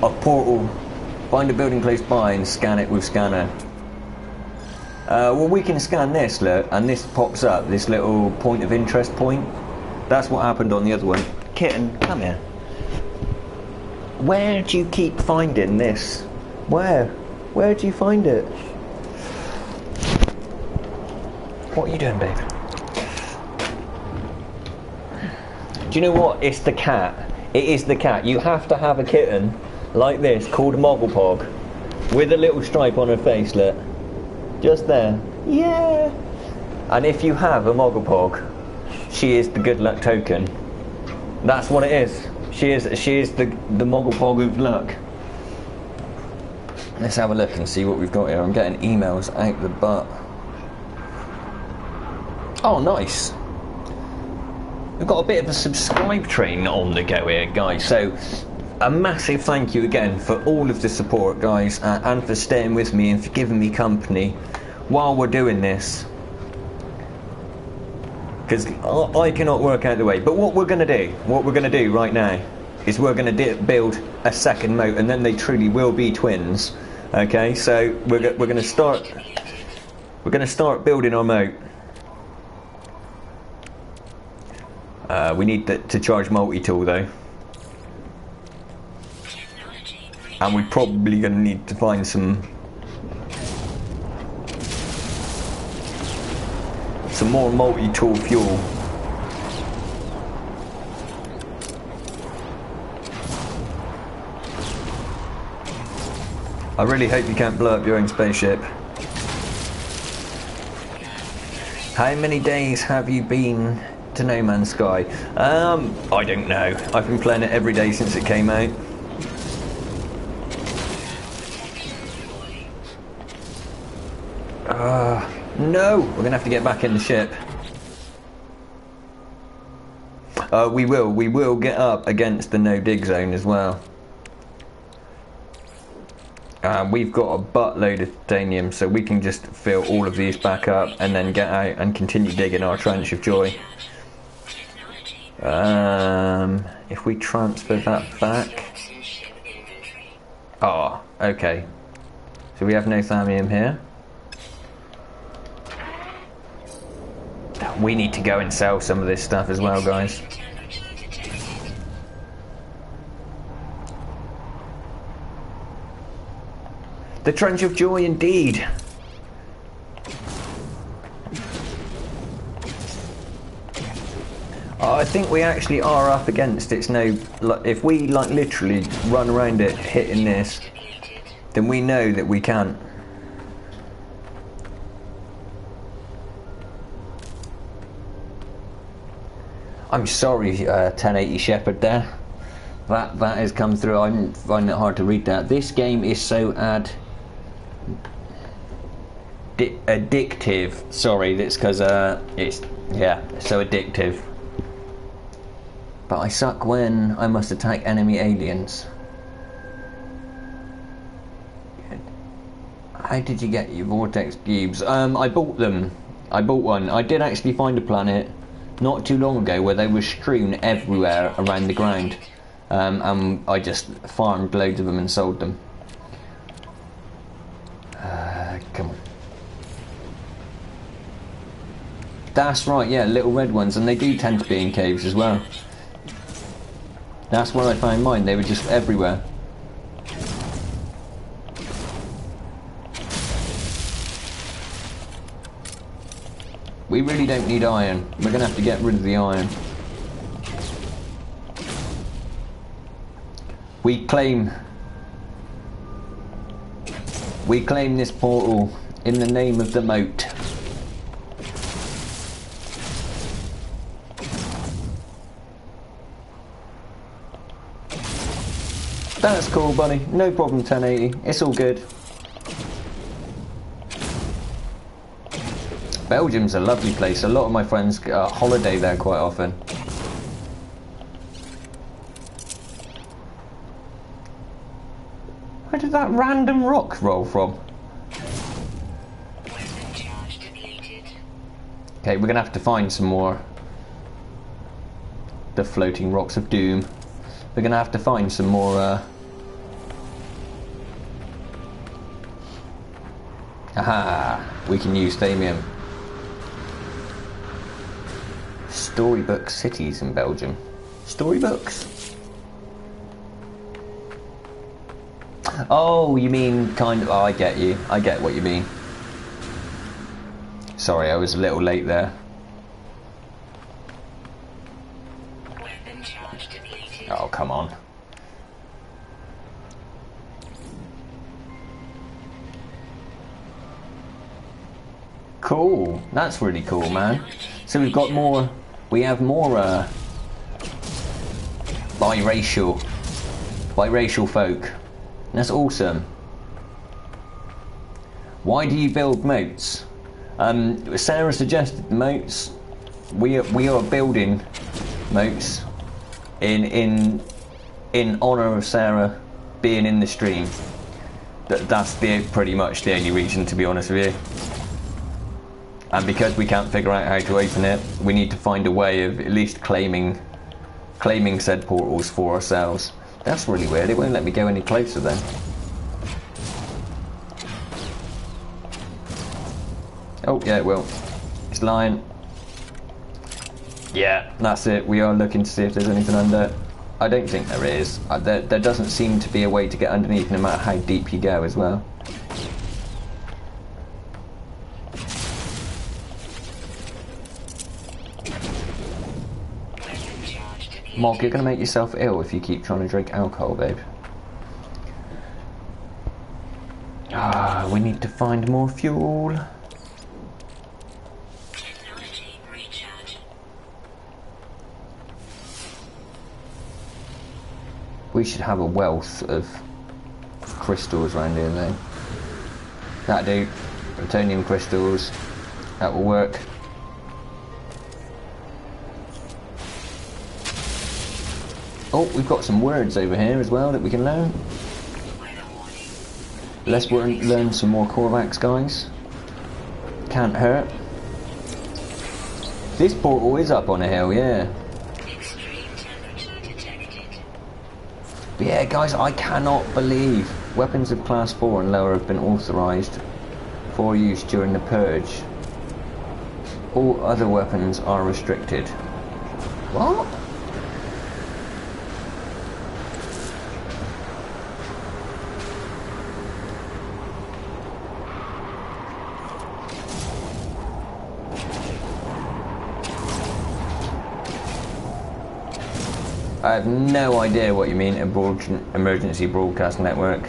of portal, find a building close by and scan it with scanner. Well, we can scan this, look, and this pops up, this little point of interest point. That's what happened on the other one. Kitten, come here. Where do you keep finding this? Where do you find it? What are you doing, babe? Do you know what? It's the cat. It is the cat. You have to have a kitten like this called Mogglepog with a little stripe on her face, look. Just there. Yeah. And if you have a Mogglepog, she is the good luck token. That's what it is. She is the Moggle Pog of luck. Let's have a look and see what we've got here. I'm getting emails out the butt. Oh, nice. We've got a bit of a subscribe train on the go here, guys. So, a massive thank you again for all of the support, guys, and for staying with me and for giving me company while we're doing this. Because I cannot work out the way. But what we're going to do right now, is we're going to build a second moat, and then they truly will be twins. Okay, so we're going to start building our moat. We need to charge multi-tool though, and we're probably going to need to find some more multi-tool fuel. I really hope you can't blow up your own spaceship. How many days have you been to No Man's Sky? I don't know. I've been playing it every day since it came out. No! We're gonna have to get back in the ship. We will get up against the no dig zone as well. We've got a buttload of titanium, so we can just fill all of these back up and then get out and continue digging our trench of joy. If we transfer that back... Oh, okay. So we have no thallium here. We need to go and sell some of this stuff as well, guys. The Trench of Joy, indeed. I think we actually are up against its no. If we literally run around it hitting this, then we know that we can't. I'm sorry, 1080 Shepherd there. That has come through. I'm finding it hard to read that. This game is so addictive. Sorry, that's because it's so addictive. But I suck when I must attack enemy aliens. How did you get your vortex cubes? I bought them. I bought one. I did actually find a planet not too long ago where they were strewn everywhere around the ground. And I just farmed loads of them and sold them. Come on. That's right, yeah, little red ones, and they do tend to be in caves as well. That's where I found mine, they were just everywhere. We really don't need iron. We're going to have to get rid of the iron. We claim this portal in the name of the moat. That's cool, buddy. No problem, 1080. It's all good. Belgium's a lovely place. A lot of my friends holiday there quite often. Where did that random rock roll from? Okay, we're gonna have to find some more. The floating rocks of doom. We're gonna have to find some more. Aha! We can use thallium. Storybook cities in Belgium. Storybooks? Oh, you mean kind of... Oh, I get you. I get what you mean. Sorry, I was a little late there. Oh, come on. Cool. That's really cool, man. So we've got more... We have more biracial. Biracial folk. That's awesome. Why do you build moats? Sarah suggested moats. We are building moats in honour of Sarah being in the stream. That's pretty much the only reason, to be honest with you. And because we can't figure out how to open it, we need to find a way of at least claiming said portals for ourselves. That's really weird. It won't let me go any closer then. Oh yeah, it will. It's lying. Yeah, that's it. We are looking to see if there's anything under. I don't think there is. There doesn't seem to be a way to get underneath, no matter how deep you go as well. Mog, you're going to make yourself ill if you keep trying to drink alcohol, babe. We need to find more fuel. Technology recharge. We should have a wealth of crystals around here, though. That'll do. Plutonium crystals. That will work. Oh, we've got some words over here as well that we can learn. Let's learn some more Korvax, guys. Can't hurt. This portal is up on a hill, yeah. Extreme temperature detected. But yeah, guys, I cannot believe weapons of class 4 and lower have been authorised for use during the purge. All other weapons are restricted. What? I have no idea what you mean, emergency broadcast network.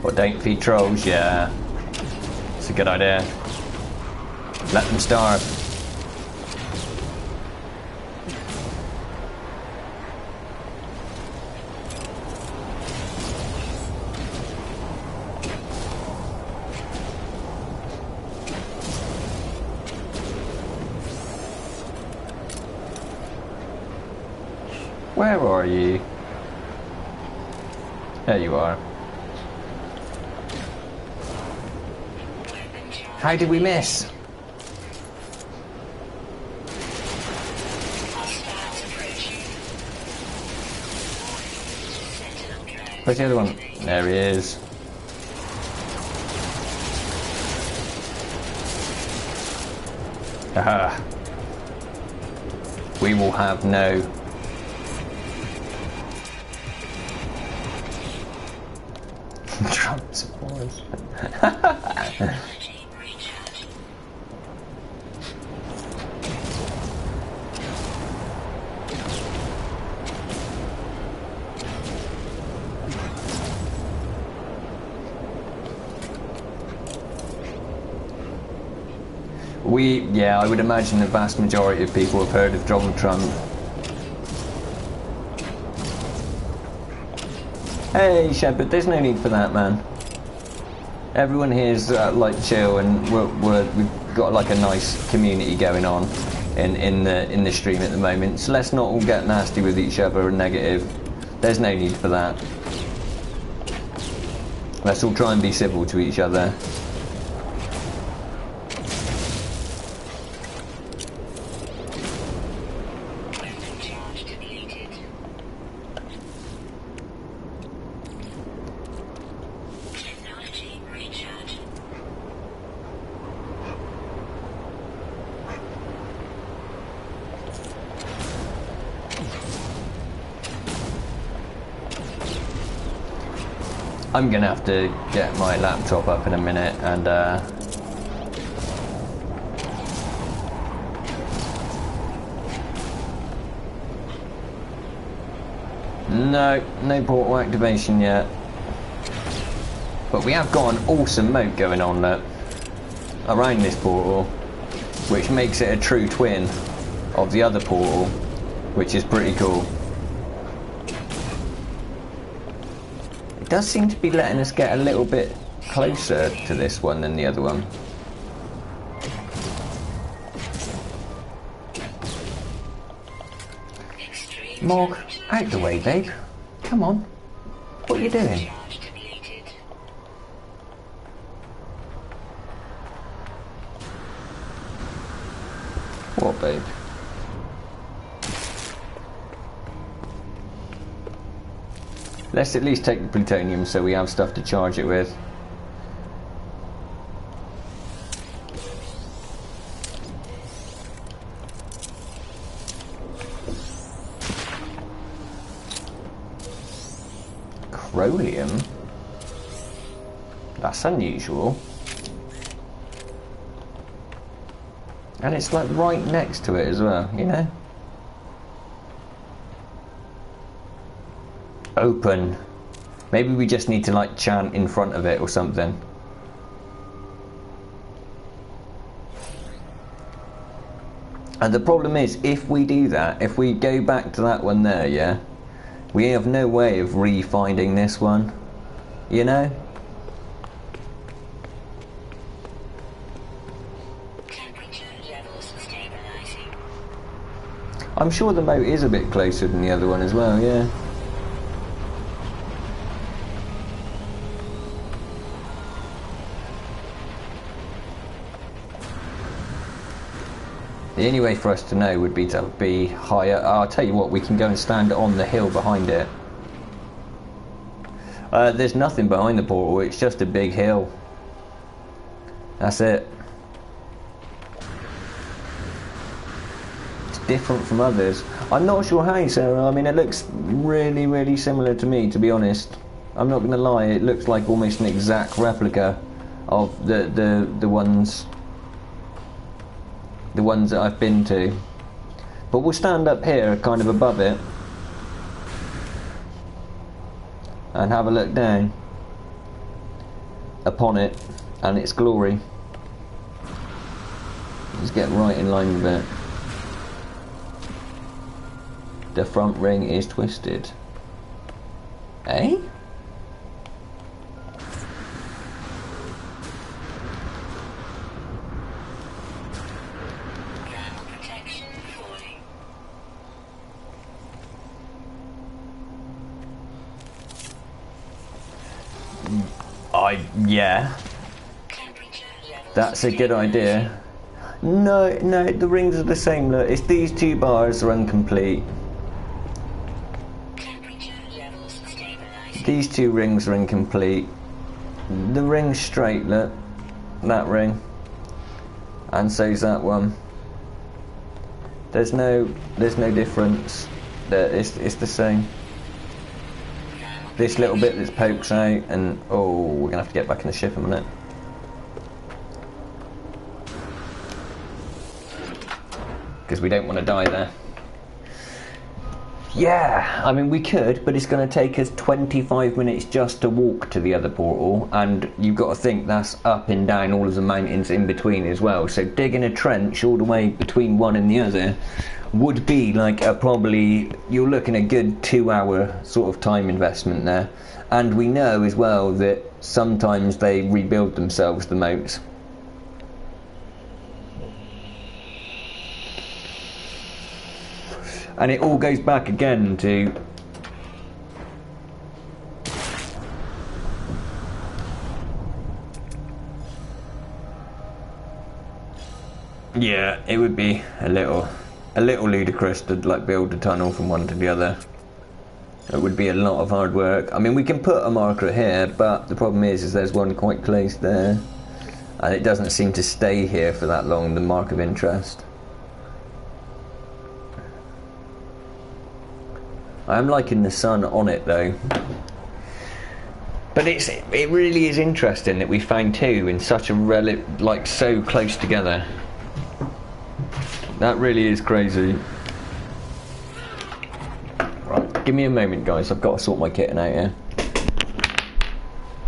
What, don't feed trolls? Yeah. It's a good idea. Let them starve. Where are you? There you are. How did we miss? Where's the other one? There he is. Aha. We will have no Trump supporters. Yeah, I would imagine the vast majority of people have heard of Donald Trump. Hey Shepard, there's no need for that, man. Everyone here's like chill, and we've got like a nice community going on in the stream at the moment. So let's not all get nasty with each other and negative. There's no need for that. Let's all try and be civil to each other. I'm gonna have to get my laptop up in a minute and No, no portal activation yet. But we have got an awesome moat going on around this portal, which makes it a true twin of the other portal, which is pretty cool. It does seem to be letting us get a little bit closer to this one than the other one. Morg, out the way, babe. Come on. What are you doing? What, babe? Let's at least take the plutonium so we have stuff to charge it with. Chromium? That's unusual. And it's like right next to it as well, you know? Open. Maybe we just need to like chant in front of it or something. And the problem is, if we do that, if we go back to that one there, yeah, we have no way of re-finding this one, you know? I'm sure the moat is a bit closer than the other one as well, yeah. The only way for us to know would be to be higher. I'll tell you what, we can go and stand on the hill behind it. There's nothing behind the portal, it's just a big hill. That's it. It's different from others. I'm not sure how, Sarah. I mean, it looks really, really similar to me, to be honest. I'm not going to lie, it looks like almost an exact replica of the ones that I've been to. But we'll stand up here, kind of above it, and have a look down upon it and its glory. Let's get right in line with it. The front ring is twisted. Eh? Yeah. That's a good idea. No, the rings are the same. Look, it's these two bars are incomplete. These two rings are incomplete. The ring's straight, look. That ring. And so's that one. There's no difference. It's the same. This little bit that pokes out, and oh, we're gonna have to get back in the ship in a minute. Because we don't want to die there. Yeah, I mean we could, but it's going to take us 25 minutes just to walk to the other portal, and you've got to think that's up and down all of the mountains in between as well. So digging a trench all the way between one and the other would be like probably, you're looking at a good 2-hour sort of time investment there. And we know as well that sometimes they rebuild themselves, the moats. And it all goes back again to yeah, it would be a little ludicrous to like build a tunnel from one to the other. It would be a lot of hard work. I mean, we can put a marker here, but the problem is there's one quite close there, and it doesn't seem to stay here for that long, the mark of interest. I'm liking the sun on it though. But it really is interesting that we found two in such a like so close together. That really is crazy. Right. Give me a moment, guys. I've got to sort my kitten out here.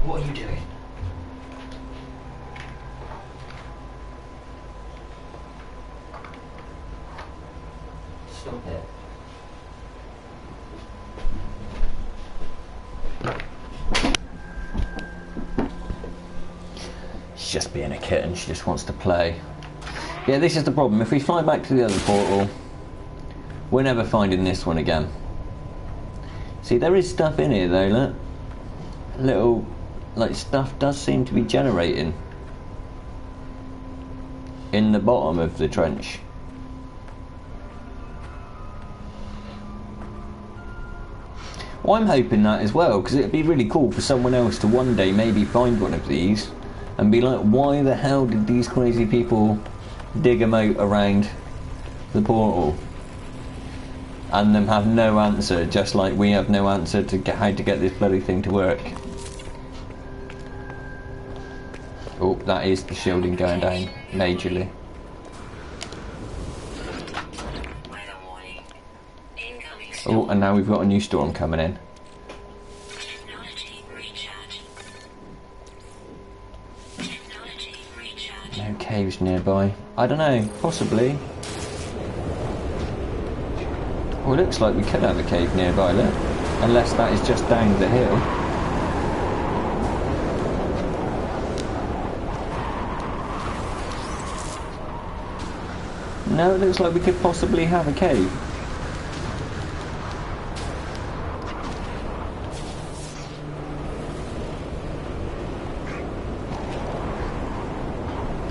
What are you doing? Stop it. She's just being a kitten. She just wants to play. Yeah, this is the problem. If we fly back to the other portal, we're never finding this one again. See, there is stuff in here though, look. Little, like, stuff does seem to be generating in the bottom of the trench. Well, I'm hoping that as well, because it'd be really cool for someone else to one day maybe find one of these and be like, why the hell did these crazy people dig a moat around the portal? And them have no answer, just like we have no answer to how to get this bloody thing to work. Oh, that is the shielding going down majorly. Oh, and now we've got a new storm coming in. No caves nearby. I don't know, possibly. Well, it looks like we could have a cave nearby, look. Unless that is just down the hill. No, it looks like we could possibly have a cave.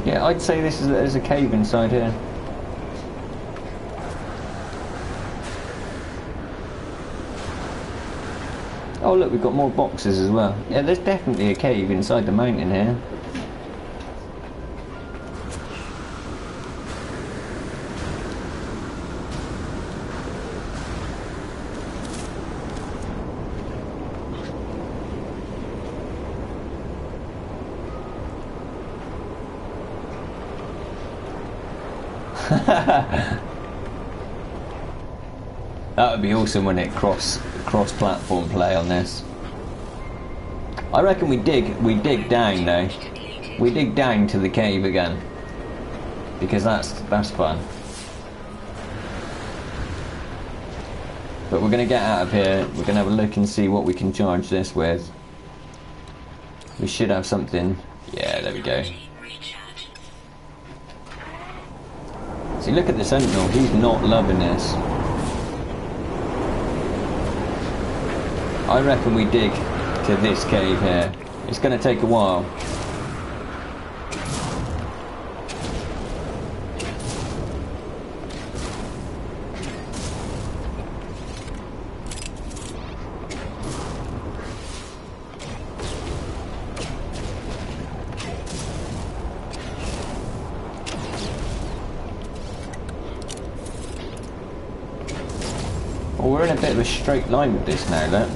Yeah, I'd say there's a cave inside here. Oh look, we've got more boxes as well. Yeah, there's definitely a cave inside the mountain here. That would be awesome when it cross-platform play on this. I reckon we dig down though. We dig down to the cave again, because that's fun. But we're gonna get out of here. We're gonna have a look and see what we can charge this with. We should have something. Yeah, there we go. See, look at the Sentinel. He's not loving this. I reckon we dig to this cave here. It's going to take a while. Well, we're in a bit of a straight line with this now, look.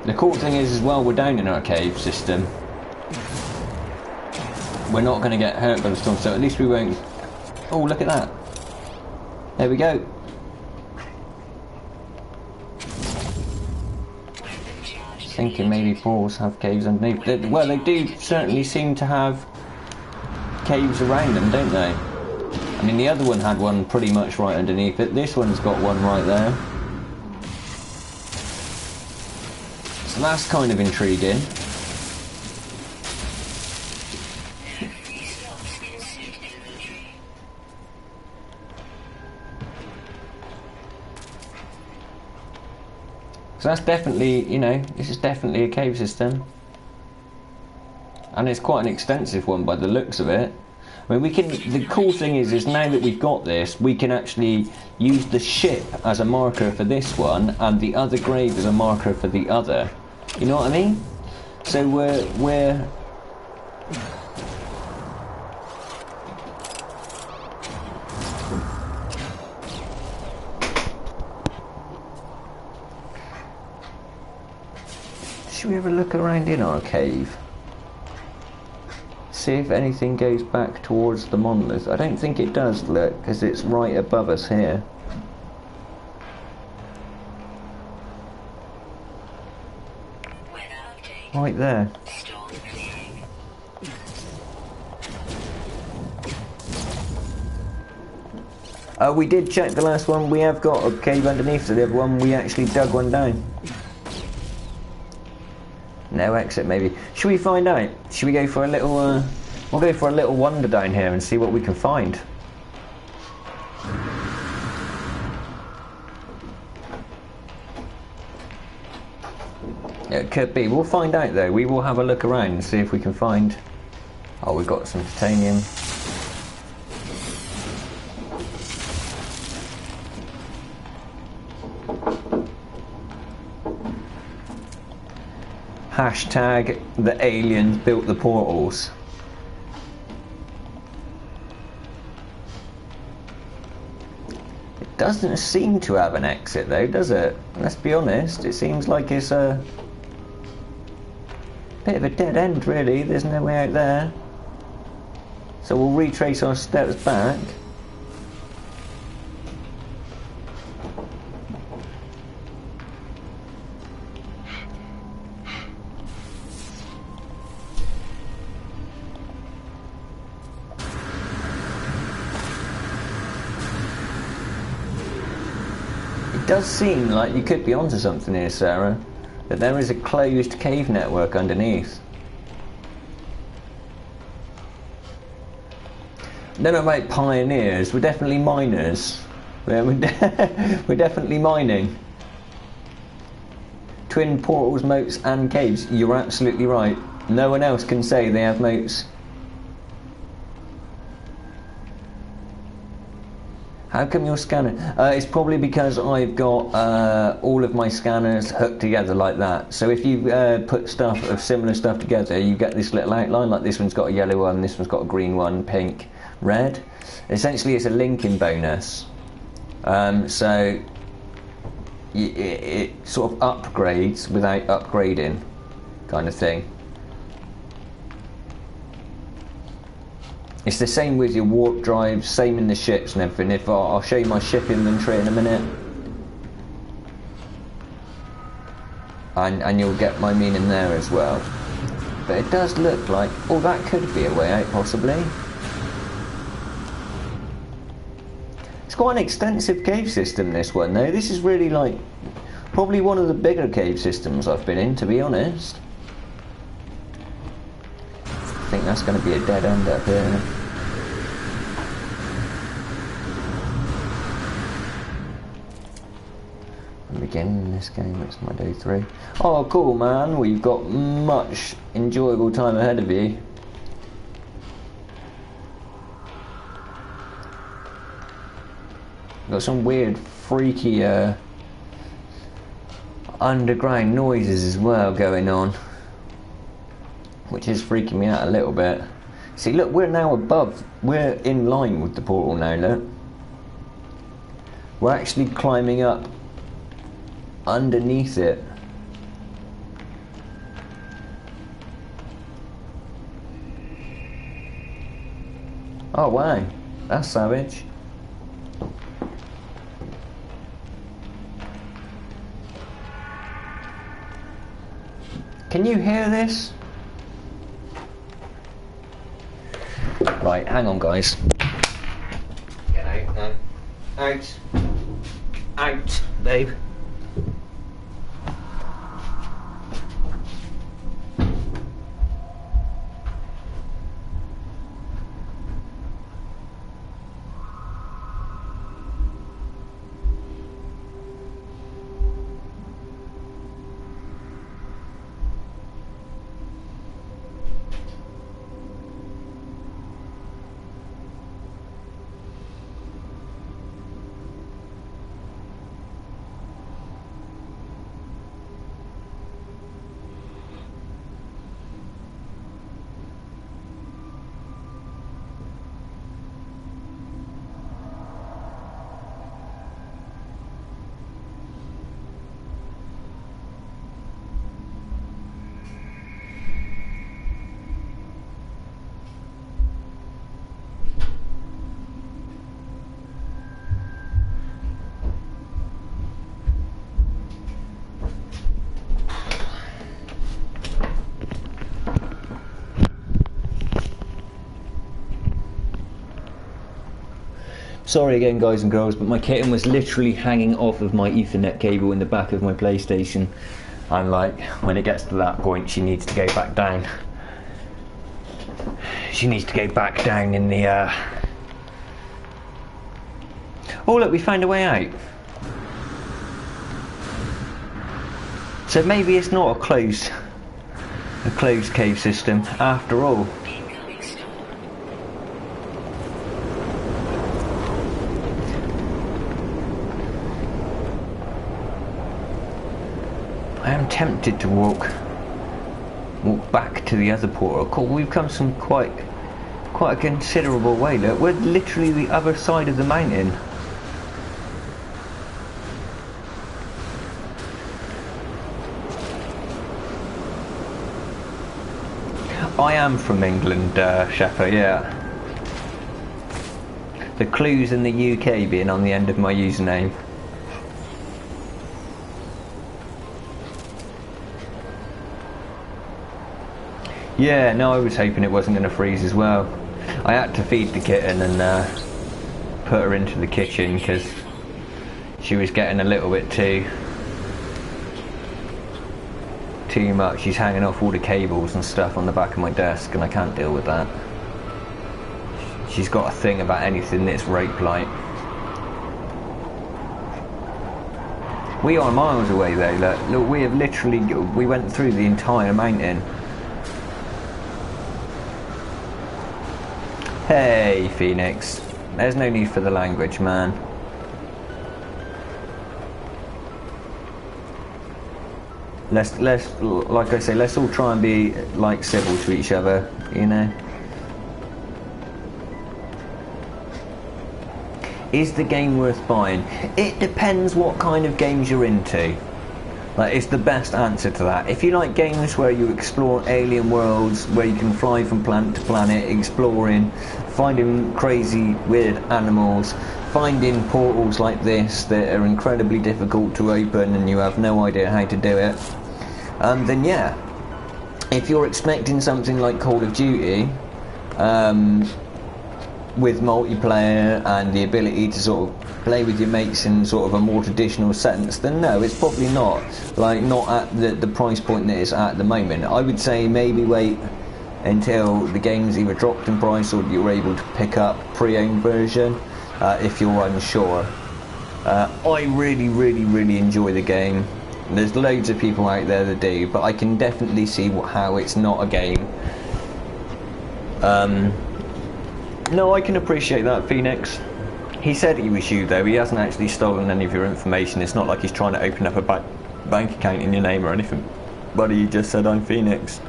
The cool thing is as well, we're down in our cave system. We're not going to get hurt by the storm, so at least we won't... Oh, look at that. There we go. Thinking maybe portals have caves underneath. Well, they do certainly seem to have caves around them, don't they? I mean, the other one had one pretty much right underneath it. This one's got one right there. So that's kind of intriguing. So that's definitely, you know, this is definitely a cave system. And it's quite an extensive one by the looks of it. I mean, we can, the cool thing is now that we've got this, we can actually use the ship as a marker for this one, and the other grave as a marker for the other. You know what I mean? So we're should we have a look around in our cave? see if anything goes back towards the monolith. I don't think it does, look, because it's right above us here. Weather update. Right there. Storm clearing. We did check the last one. We have got a cave underneath the other one. We actually dug one down. No exit, maybe. Should we find out? Should we go for a little... we'll go for a little wander down here and see what we can find. It could be. We'll find out, though. We will have a look around and see if we can find... Oh, we've got some titanium. Hashtag the aliens built the portals. It doesn't seem to have an exit though, does it? Let's be honest, it seems like it's a bit of a dead end really, there's no way out there. So we'll retrace our steps back. It does seem like you could be onto something here, Sarah. That there is a closed cave network underneath. I don't know about pioneers, we're definitely miners. We're definitely mining. Twin portals, moats and caves. You're absolutely right. No one else can say they have moats. How come you're scanning? It's probably because I've got all of my scanners hooked together like that. So if you put stuff of similar stuff together, you get this little outline. Like this one's got a yellow one, this one's got a green one, pink, red. Essentially, it's a linking bonus. So it sort of upgrades without upgrading, kind of thing. It's the same with your warp drives, same in the ships and everything. If I'll show you my ship inventory in a minute, and you'll get my meaning there as well. But it does look like, oh, that could be a way out possibly. It's quite an extensive cave system, this one though. This is really like probably one of the bigger cave systems I've been in, to be honest. I think that's going to be a dead end up here. I'm beginning this game, it's my day 3. Oh cool man, we've got much enjoyable time ahead of you. Got some weird freaky underground noises as well going on, which is freaking me out a little bit. See, look, we're now above, we're in line with the portal now, look. We're actually climbing up underneath it. Oh wow, that's savage. Can you hear this? Right, hang on guys. Get out now. Out. Out, babe. Sorry again, guys and girls, but my kitten was literally hanging off of my Ethernet cable in the back of my PlayStation. And like, when it gets to that point, she needs to go back down. She needs to go back down in the, Oh look, we found a way out. So maybe it's not a closed cave system after all. Incoming storm. I am tempted to walk back to the other portal. Cool, we've come some quite a considerable way. Look, we're literally the other side of the mountain. I am from England, Shepper, yeah. The clues in the UK being on the end of my username. Yeah, no, I was hoping it wasn't going to freeze as well. I had to feed the kitten and put her into the kitchen because she was getting a little bit too much. She's hanging off all the cables and stuff on the back of my desk and I can't deal with that. She's got a thing about anything that's rope-like. We are miles away though, look, we have literally, we went through the entire mountain. Hey Phoenix, there's no need for the language, man. Let's like I say, let's all try and be like civil to each other, you know. Is the game worth buying? It depends what kind of games you're into. Like, it's the best answer to that. If you like games where you explore alien worlds, where you can fly from planet to planet, exploring, finding crazy, weird animals, finding portals like this that are incredibly difficult to open and you have no idea how to do it, then yeah. If you're expecting something like Call of Duty, with multiplayer and the ability to sort of play with your mates in sort of a more traditional sense, then no, it's probably not. Like, not at the price point that it's at the moment. I would say maybe wait until the game's either dropped in price or you're able to pick up pre-owned version if you're unsure. I really enjoy the game. There's loads of people out there that do, but I can definitely see how it's not a game. No, I can appreciate that, Phoenix. He said he was you, though. He hasn't actually stolen any of your information. It's not like he's trying to open up a bank account in your name or anything. But he just said, I'm Phoenix.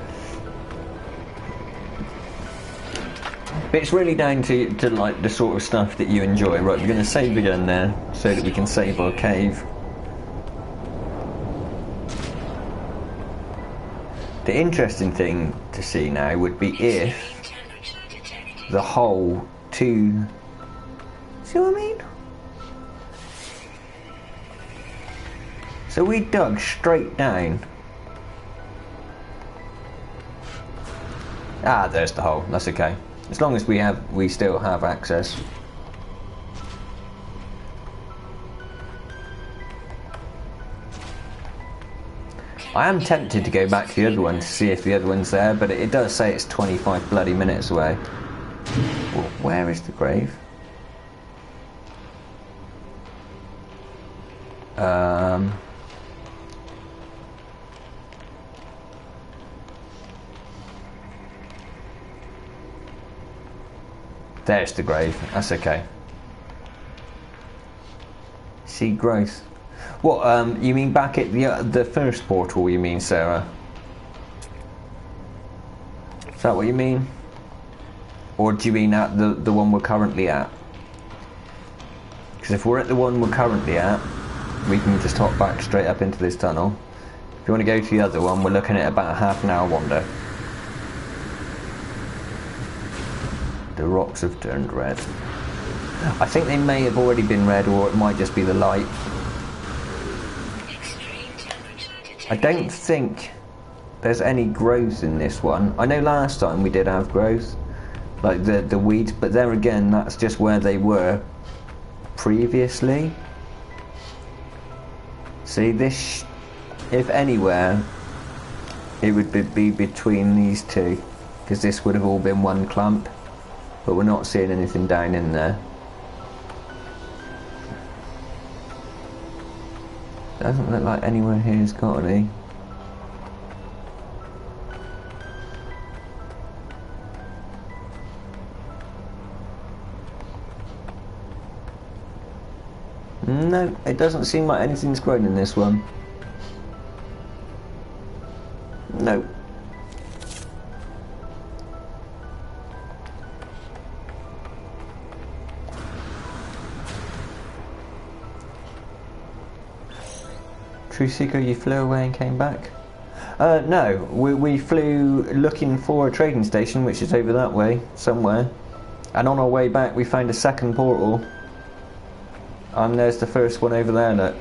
But it's really down to like the sort of stuff that you enjoy. Right, we're going to save again there so that we can save our cave. The interesting thing to see now would be if the hole to... See what I mean? So we dug straight down. Ah, there's the hole. That's okay. As long as we still have access. I am tempted to go back to the other one to see if the other one's there, but it does say it's 25 bloody minutes away. Well, where is the grave? There's the grave. That's okay. See growth. What? You mean back at the first portal? You mean, Sarah? Is that what you mean? Or do you mean at the one we're currently at? Because if we're at the one we're currently at, we can just hop back straight up into this tunnel. If you want to go to the other one, we're looking at about a half an hour wander. The rocks have turned red. I think they may have already been red, or it might just be the light. I don't think there's any growth in this one. I know last time we did have growth, like the weeds, but there again, that's just where they were previously. See, this, if anywhere, it would be between these two, because this would have all been one clump, but we're not seeing anything down in there. Doesn't look like anywhere here's got any. No, it doesn't seem like anything's grown in this one. No. True Seeker, you flew away and came back? No, we flew looking for a trading station, which is over that way, somewhere. And on our way back we found a second portal. And there's the first one over there, look,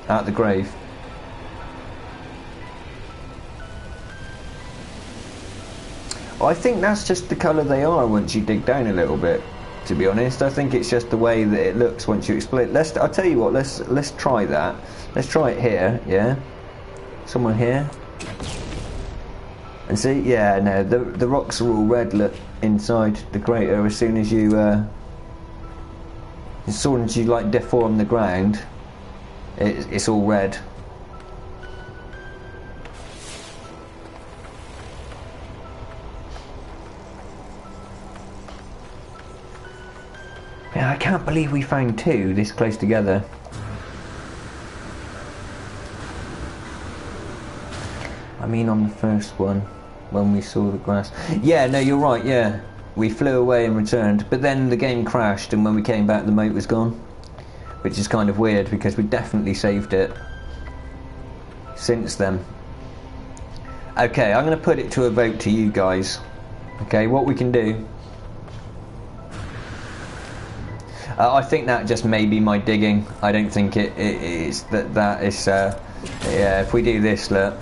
at the grave. I think that's just the colour they are once you dig down a little bit, to be honest. I think it's just the way that it looks once you explore it. I'll tell you what, let's try that. Let's try it here, yeah? Someone here. And see, yeah, no, the rocks are all red, look, inside the crater. As soon as you like deform the ground, it's all red. Yeah, I can't believe we found two this close together. I mean on the first one, when we saw the grass. Yeah, no, you're right, yeah. We flew away and returned, but then the game crashed and when we came back the moat was gone. Which is kind of weird because we definitely saved it since then. Okay, I'm going to put it to a vote to you guys. Okay, what we can do. I think that just may be my digging. I don't think it is that is. Yeah, if we do this, look,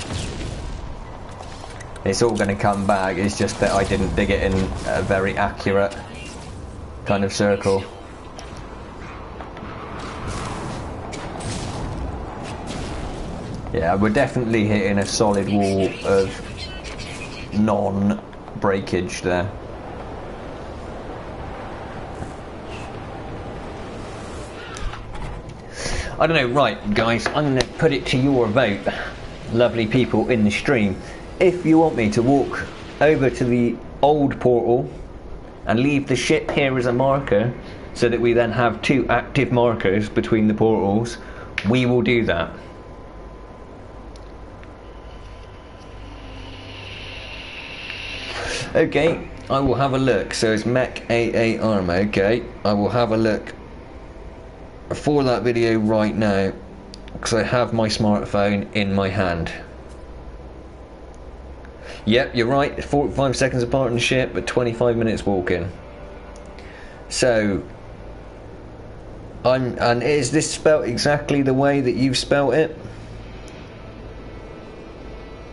it's all going to come back. It's just that I didn't dig it in a very accurate kind of circle. Yeah, we're definitely hitting a solid wall of non-breakage there. I don't know, right guys, I'm going to put it to your vote, lovely people in the stream. If you want me to walk over to the old portal and leave the ship here as a marker so that we then have two active markers between the portals, we will do that. Okay, I will have a look. So it's Mech AA armor. Okay, I will have a look for that video right now because I have my smartphone in my hand. Yep, you're right, 45 seconds apart on the ship but 25 minutes walking. So and is this spelt exactly the way that you've spelt it?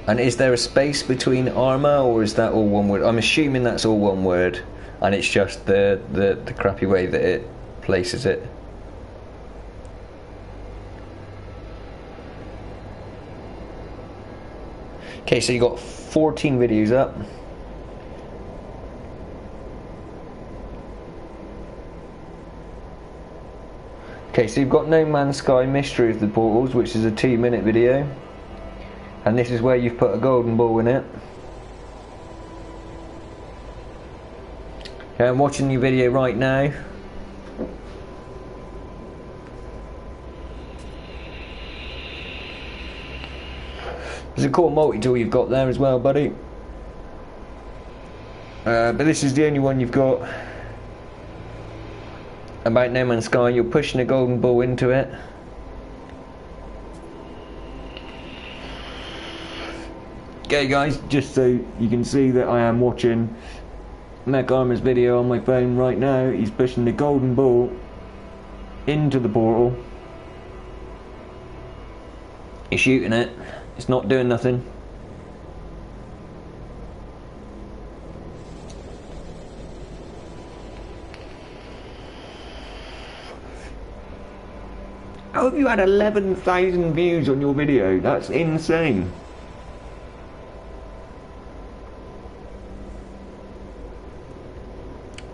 And is there a space between armour, or is that all one word? I'm assuming that's all one word, and it's just the crappy way that it places it. Okay, so you got 14 videos up. Okay, so you've got No Man's Sky Mystery of the Portals, which is a 2-minute video. And this is where you've put a golden ball in it. Okay, I'm watching your video right now. There's a core multi-tool you've got there as well, buddy. But this is the only one you've got about No Man's Sky. You're pushing a golden ball into it. Okay guys, just so you can see that I am watching Mech Armor's video on my phone right now. He's pushing the golden ball into the portal. He's shooting it. It's not doing nothing. How have you had 11,000 views on your video? That's insane.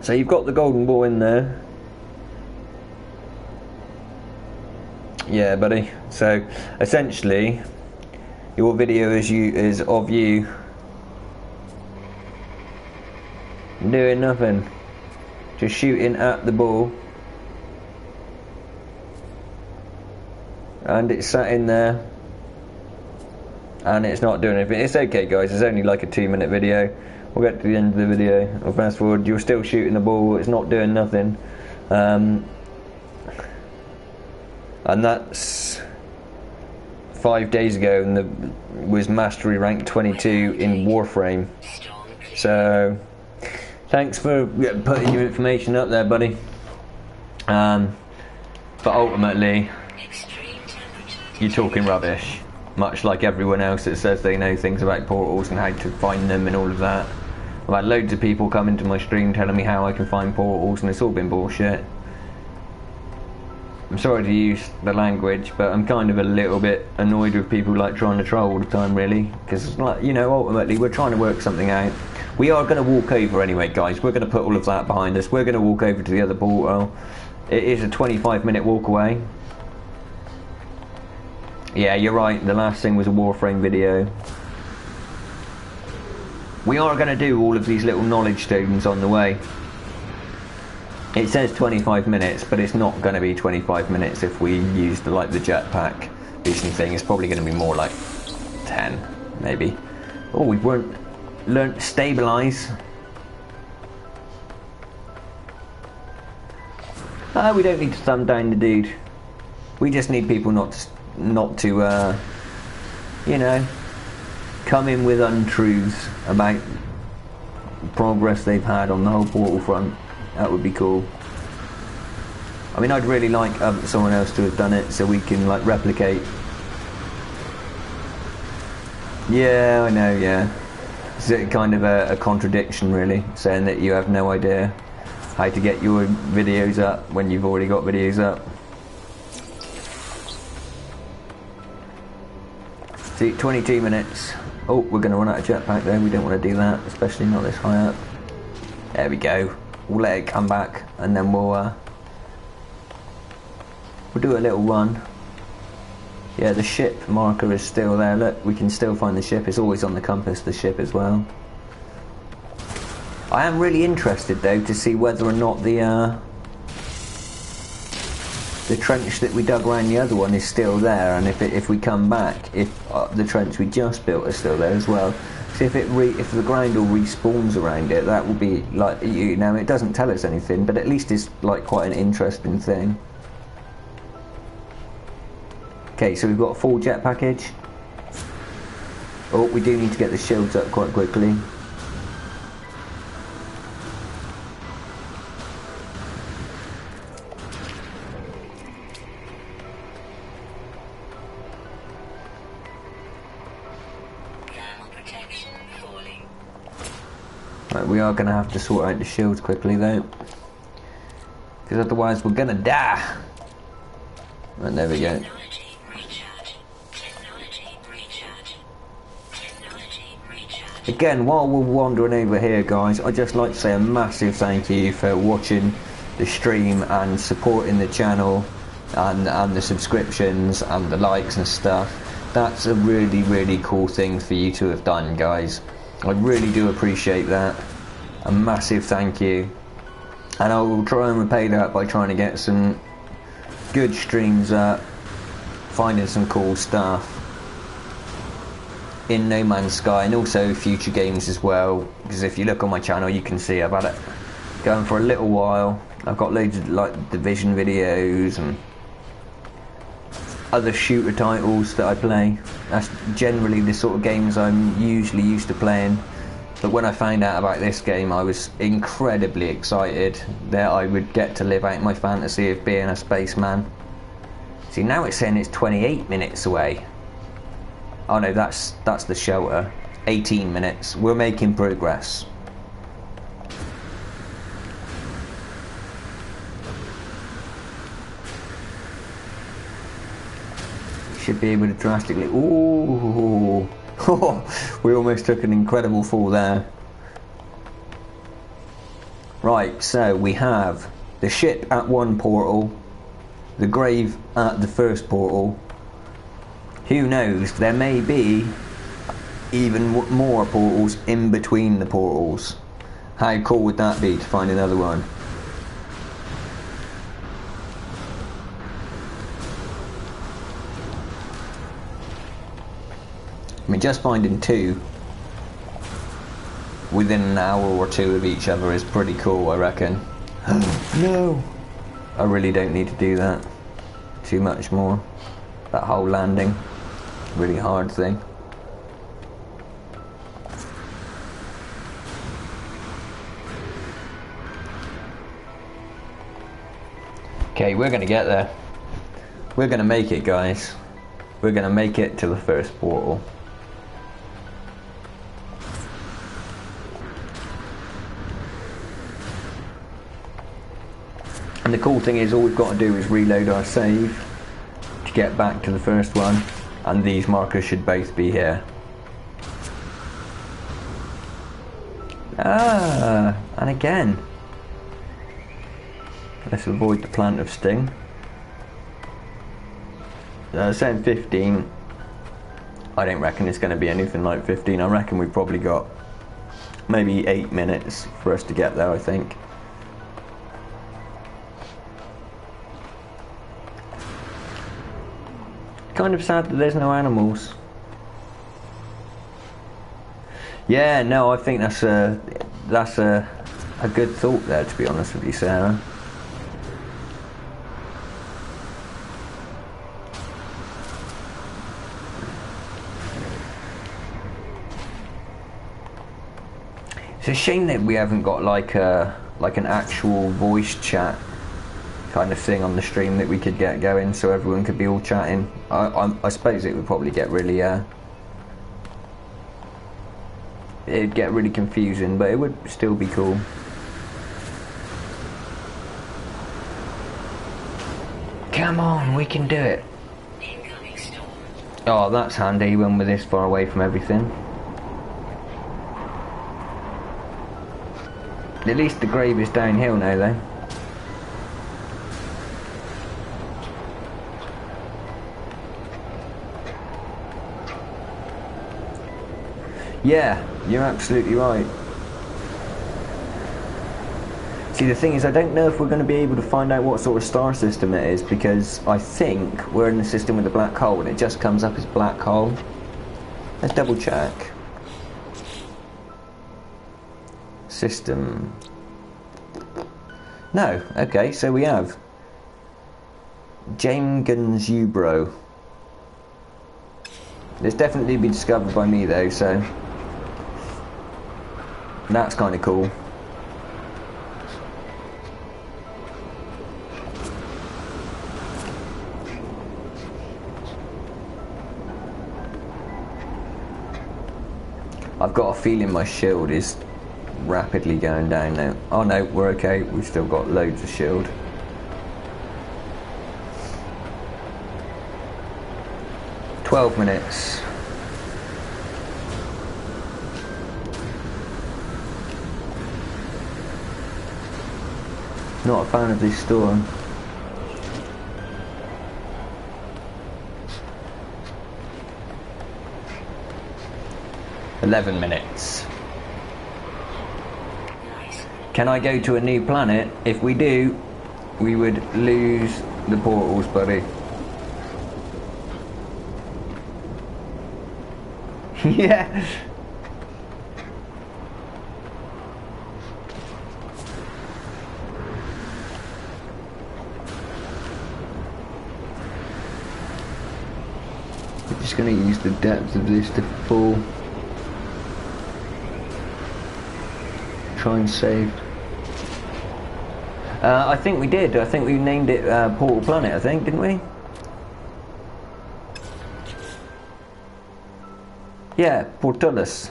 So you've got the golden ball in there. Yeah, buddy. So essentially, your video is of you doing nothing, just shooting at the ball, and it's sat in there, and it's not doing anything. It's okay, guys. It's only like a 2-minute video. We'll get to the end of the video. I'll fast forward. You're still shooting the ball. It's not doing nothing. And that's 5 days ago, and was mastery rank 22 in Warframe. So thanks for putting your information up there, buddy. But ultimately, you're talking rubbish, much like everyone else that says they know things about portals and how to find them and all of that. I've had loads of people come into my stream telling me how I can find portals, and it's all been bullshit. I'm sorry to use the language, but I'm kind of a little bit annoyed with people like trying to troll all the time, really, because, like, you know, ultimately we're trying to work something out. We are going to walk over anyway, guys. We're going to put all of that behind us. We're going to walk over to the other portal. It is a 25-minute walk away. Yeah, you're right. The last thing was a Warframe video. We are going to do all of these little knowledge stones on the way. It says 25 minutes, but it's not going to be 25 minutes if we use the jetpack boosting thing. It's probably going to be more like 10, maybe. Oh, we weren't learnt to stabilise. We don't need to thumb down the dude. We just need people not to you know, come in with untruths about progress they've had on the whole portal front. That would be cool. I mean, I'd really like someone else to have done it so we can, like, replicate. Yeah, I know, yeah. It's kind of a contradiction, really, saying that you have no idea how to get your videos up when you've already got videos up. See, 22 minutes. Oh, we're going to run out of jetpack though. We don't want to do that, especially not this high up. There we go. We'll let it come back, and then we'll do a little run. Yeah, the ship marker is still there. Look, we can still find the ship. It's always on the compass, the ship as well. I am really interested though to see whether or not the trench that we dug around the other one is still there, and if we come back, if the trench we just built is still there as well. So if the ground all respawns around it, that will be, like, you know, it doesn't tell us anything, but at least it's, like, quite an interesting thing. Okay, so we've got a full jet package. Oh, we do need to get the shields up quite quickly. Right, we are going to have to sort out the shields quickly though, because otherwise we're going to die. Right, there we go. Again, while we're wandering over here, guys, I'd just like to say a massive thank you for watching the stream and supporting the channel, and the subscriptions and the likes and stuff. That's a really, really cool thing for you to have done, guys. I really do appreciate that. A massive thank you. And I will try and repay that by trying to get some good streams up, finding some cool stuff in No Man's Sky, and also future games as well, because if you look on my channel you can see I've had it going for a little while. I've got loads of, like, Division videos and other shooter titles that I play. That's generally the sort of games I'm usually used to playing, but when I found out about this game I was incredibly excited that I would get to live out my fantasy of being a spaceman. See, now it's saying it's 28 minutes away. Oh no, that's the shelter. 18 minutes. We're making progress. Should be able to drastically... Ooh! We almost took an incredible fall there. Right, so we have the ship at one portal, the grave at the first portal. Who knows, there may be even more portals in between the portals. How cool would that be to find another one? I mean, just finding two within an hour or two of each other is pretty cool, I reckon. No! I really don't need to do that too much more. That whole landing, really hard thing. Okay, we're gonna get there. We're gonna make it, guys. We're gonna make it to the first portal. And the cool thing is, all we've got to do is reload our save to get back to the first one, and these markers should both be here. Ah, and again. Let's avoid the plant of sting. Saying 15. I don't reckon it's going to be anything like 15. I reckon we've probably got maybe 8 minutes for us to get there, I think. Kind of sad that there's no animals. Yeah, no, I think that's a good thought there, to be honest with you, Sarah. It's a shame that we haven't got like an actual voice chat kind of thing on the stream that we could get going, so everyone could be all chatting. I suppose it would probably get really it'd get really confusing, but it would still be cool. Come on, we can do it. Incoming storm. Oh, that's handy when we're this far away from everything. At least the grave is downhill now, though. Yeah, you're absolutely right. See, the thing is, I don't know if we're going to be able to find out what sort of star system it is, because I think we're in the system with a black hole and it just comes up as black hole. Let's double check. System. No, okay, so we have James Ubro. It's definitely been discovered by me though, so that's kind of cool. I've got a feeling my shield is rapidly going down now. Oh no, we're okay. We've still got loads of shield. "12 minutes. Not a fan of this storm. "11 minutes. Can I go to a new planet? If we do, we would lose the portals, buddy." Yeah. We're just going to use the depth of this to fall. Try and save. I think we did. I think we named it Portal Planet, I think, didn't we? Yeah, Portulus.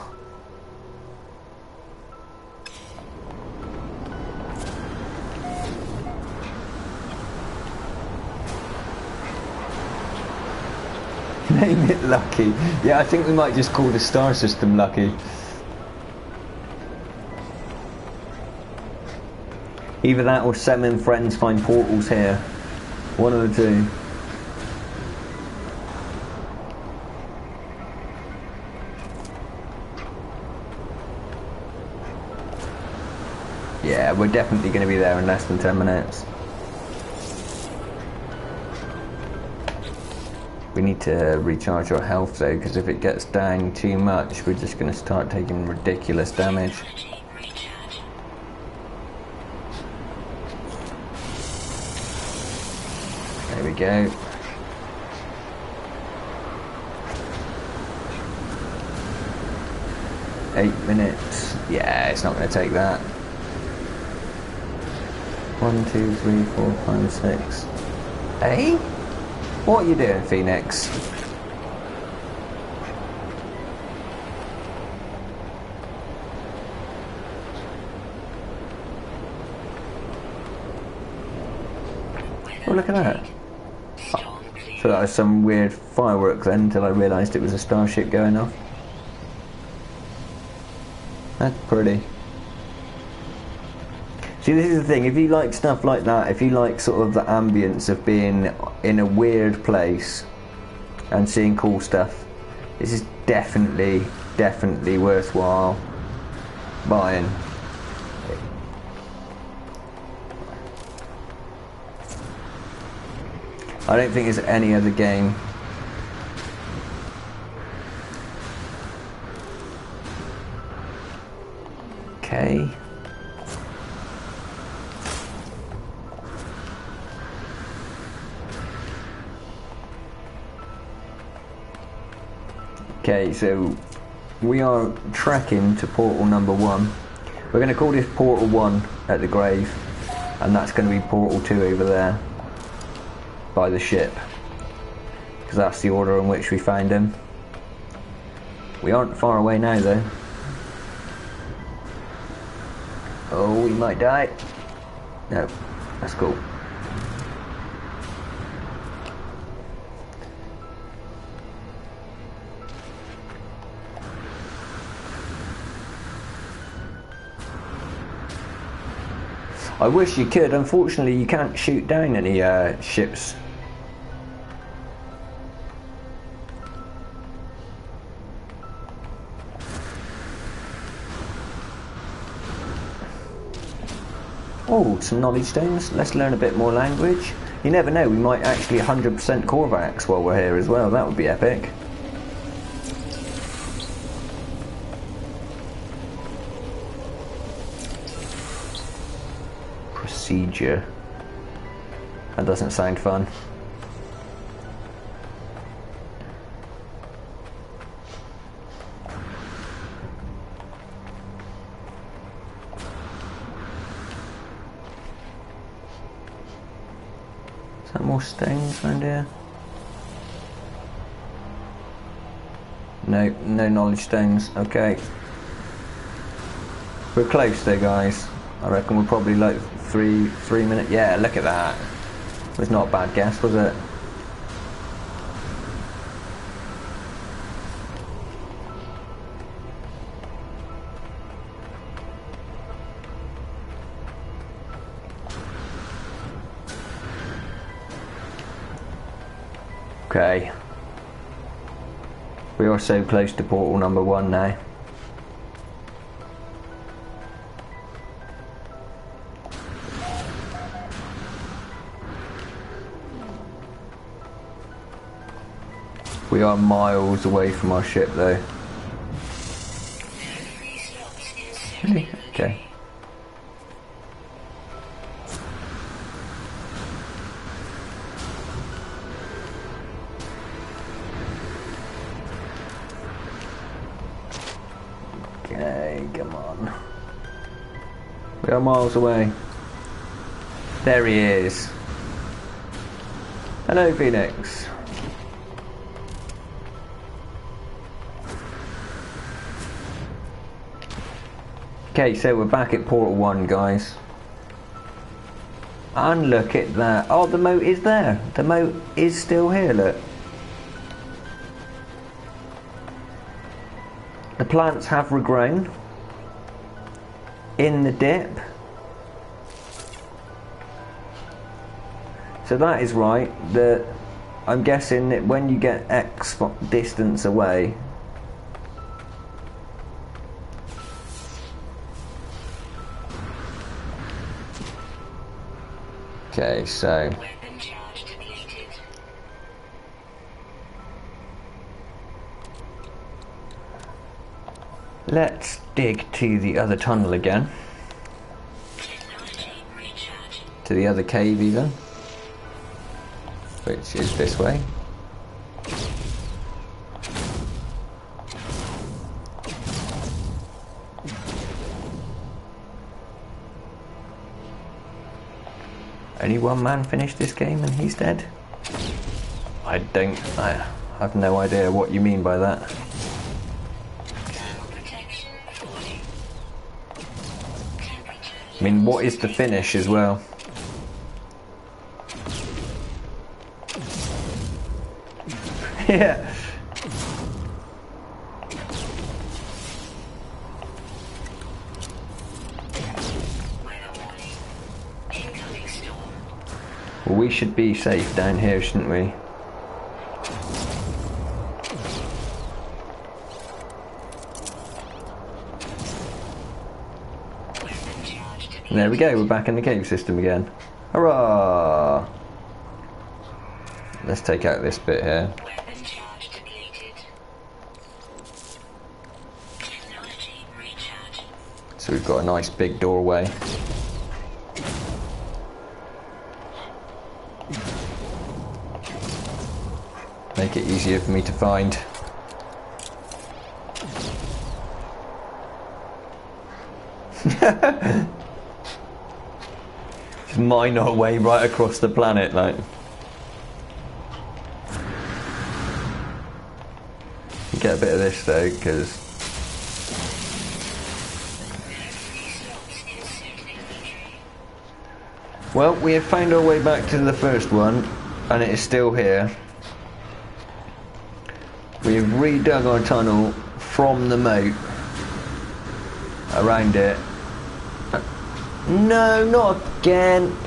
Name it Lucky. Yeah, I think we might just call the star system Lucky. Either that or Sem and friends find portals here. One of the two. Yeah, we're definitely going to be there in less than 10 minutes. We need to recharge our health though, because if it gets down too much, we're just going to start taking ridiculous damage. There we go. Eight minutes. Yeah, it's not going to take that. 1, 2, 3, 4, 5, 6. Hey? What are you doing, Phoenix? Oh, look at that. So that was some weird fireworks then until I realised it was a starship going off. That's pretty. See, this is the thing, if you like stuff like that, if you like sort of the ambience of being in a weird place and seeing cool stuff, this is definitely worthwhile buying. I don't think there's any other game okay. Okay, so we are tracking to portal number 1. We're going to call this portal 1 at the grave, and that's going to be portal 2 over there by the ship, because that's the order in which we found him. We aren't far away now though. Oh, we might die. No, that's cool. I wish you could. Unfortunately, you can't shoot down any ships. Oh, some knowledge stones. Let's learn a bit more language. You never know, we might actually 100% Korvax while we're here as well. That would be epic. Procedure. That doesn't sound fun. Is that more stones around here? No, no knowledge stones. Okay. We're close though, guys. I reckon we're probably like three minutes. Yeah, look at that. It was not a bad guess, was it? Okay. We are so close to portal number 1 now. We are miles away from our ship though. Really? Okay. Okay, come on. We are miles away. There he is. Hello, Phoenix. Okay, so we're back at portal 1, guys. And look at that. Oh, the moat is there. The moat is still here, look. plants have regrown in the dip. So that is right. I'm guessing that when you get X distance away, okay, so Weapon charge depleted. let's dig to the other tunnel again, Technology recharging. to the other cave even, which is this way. Only one man finished this game and he's dead? I have no idea what you mean by that. Thermal protection 40. Temperature. I mean, what is the finish as well? Yeah. Weather warning. Incoming storm. Well, we should be safe down here, shouldn't we? Weapon charge depleted. And there we go, we're back in the cave system again. Hurrah! Let's take out this bit here. Weapon charge depleted. Technology recharging. So we've got a nice big doorway. Make it easier for me to find. Just mine our way right across the planet, like. Get a bit of this though, because Slots inserted inventory. well, we have found our way back to the first one, and it is still here. We have redug our tunnel from the moat around it. No, not again.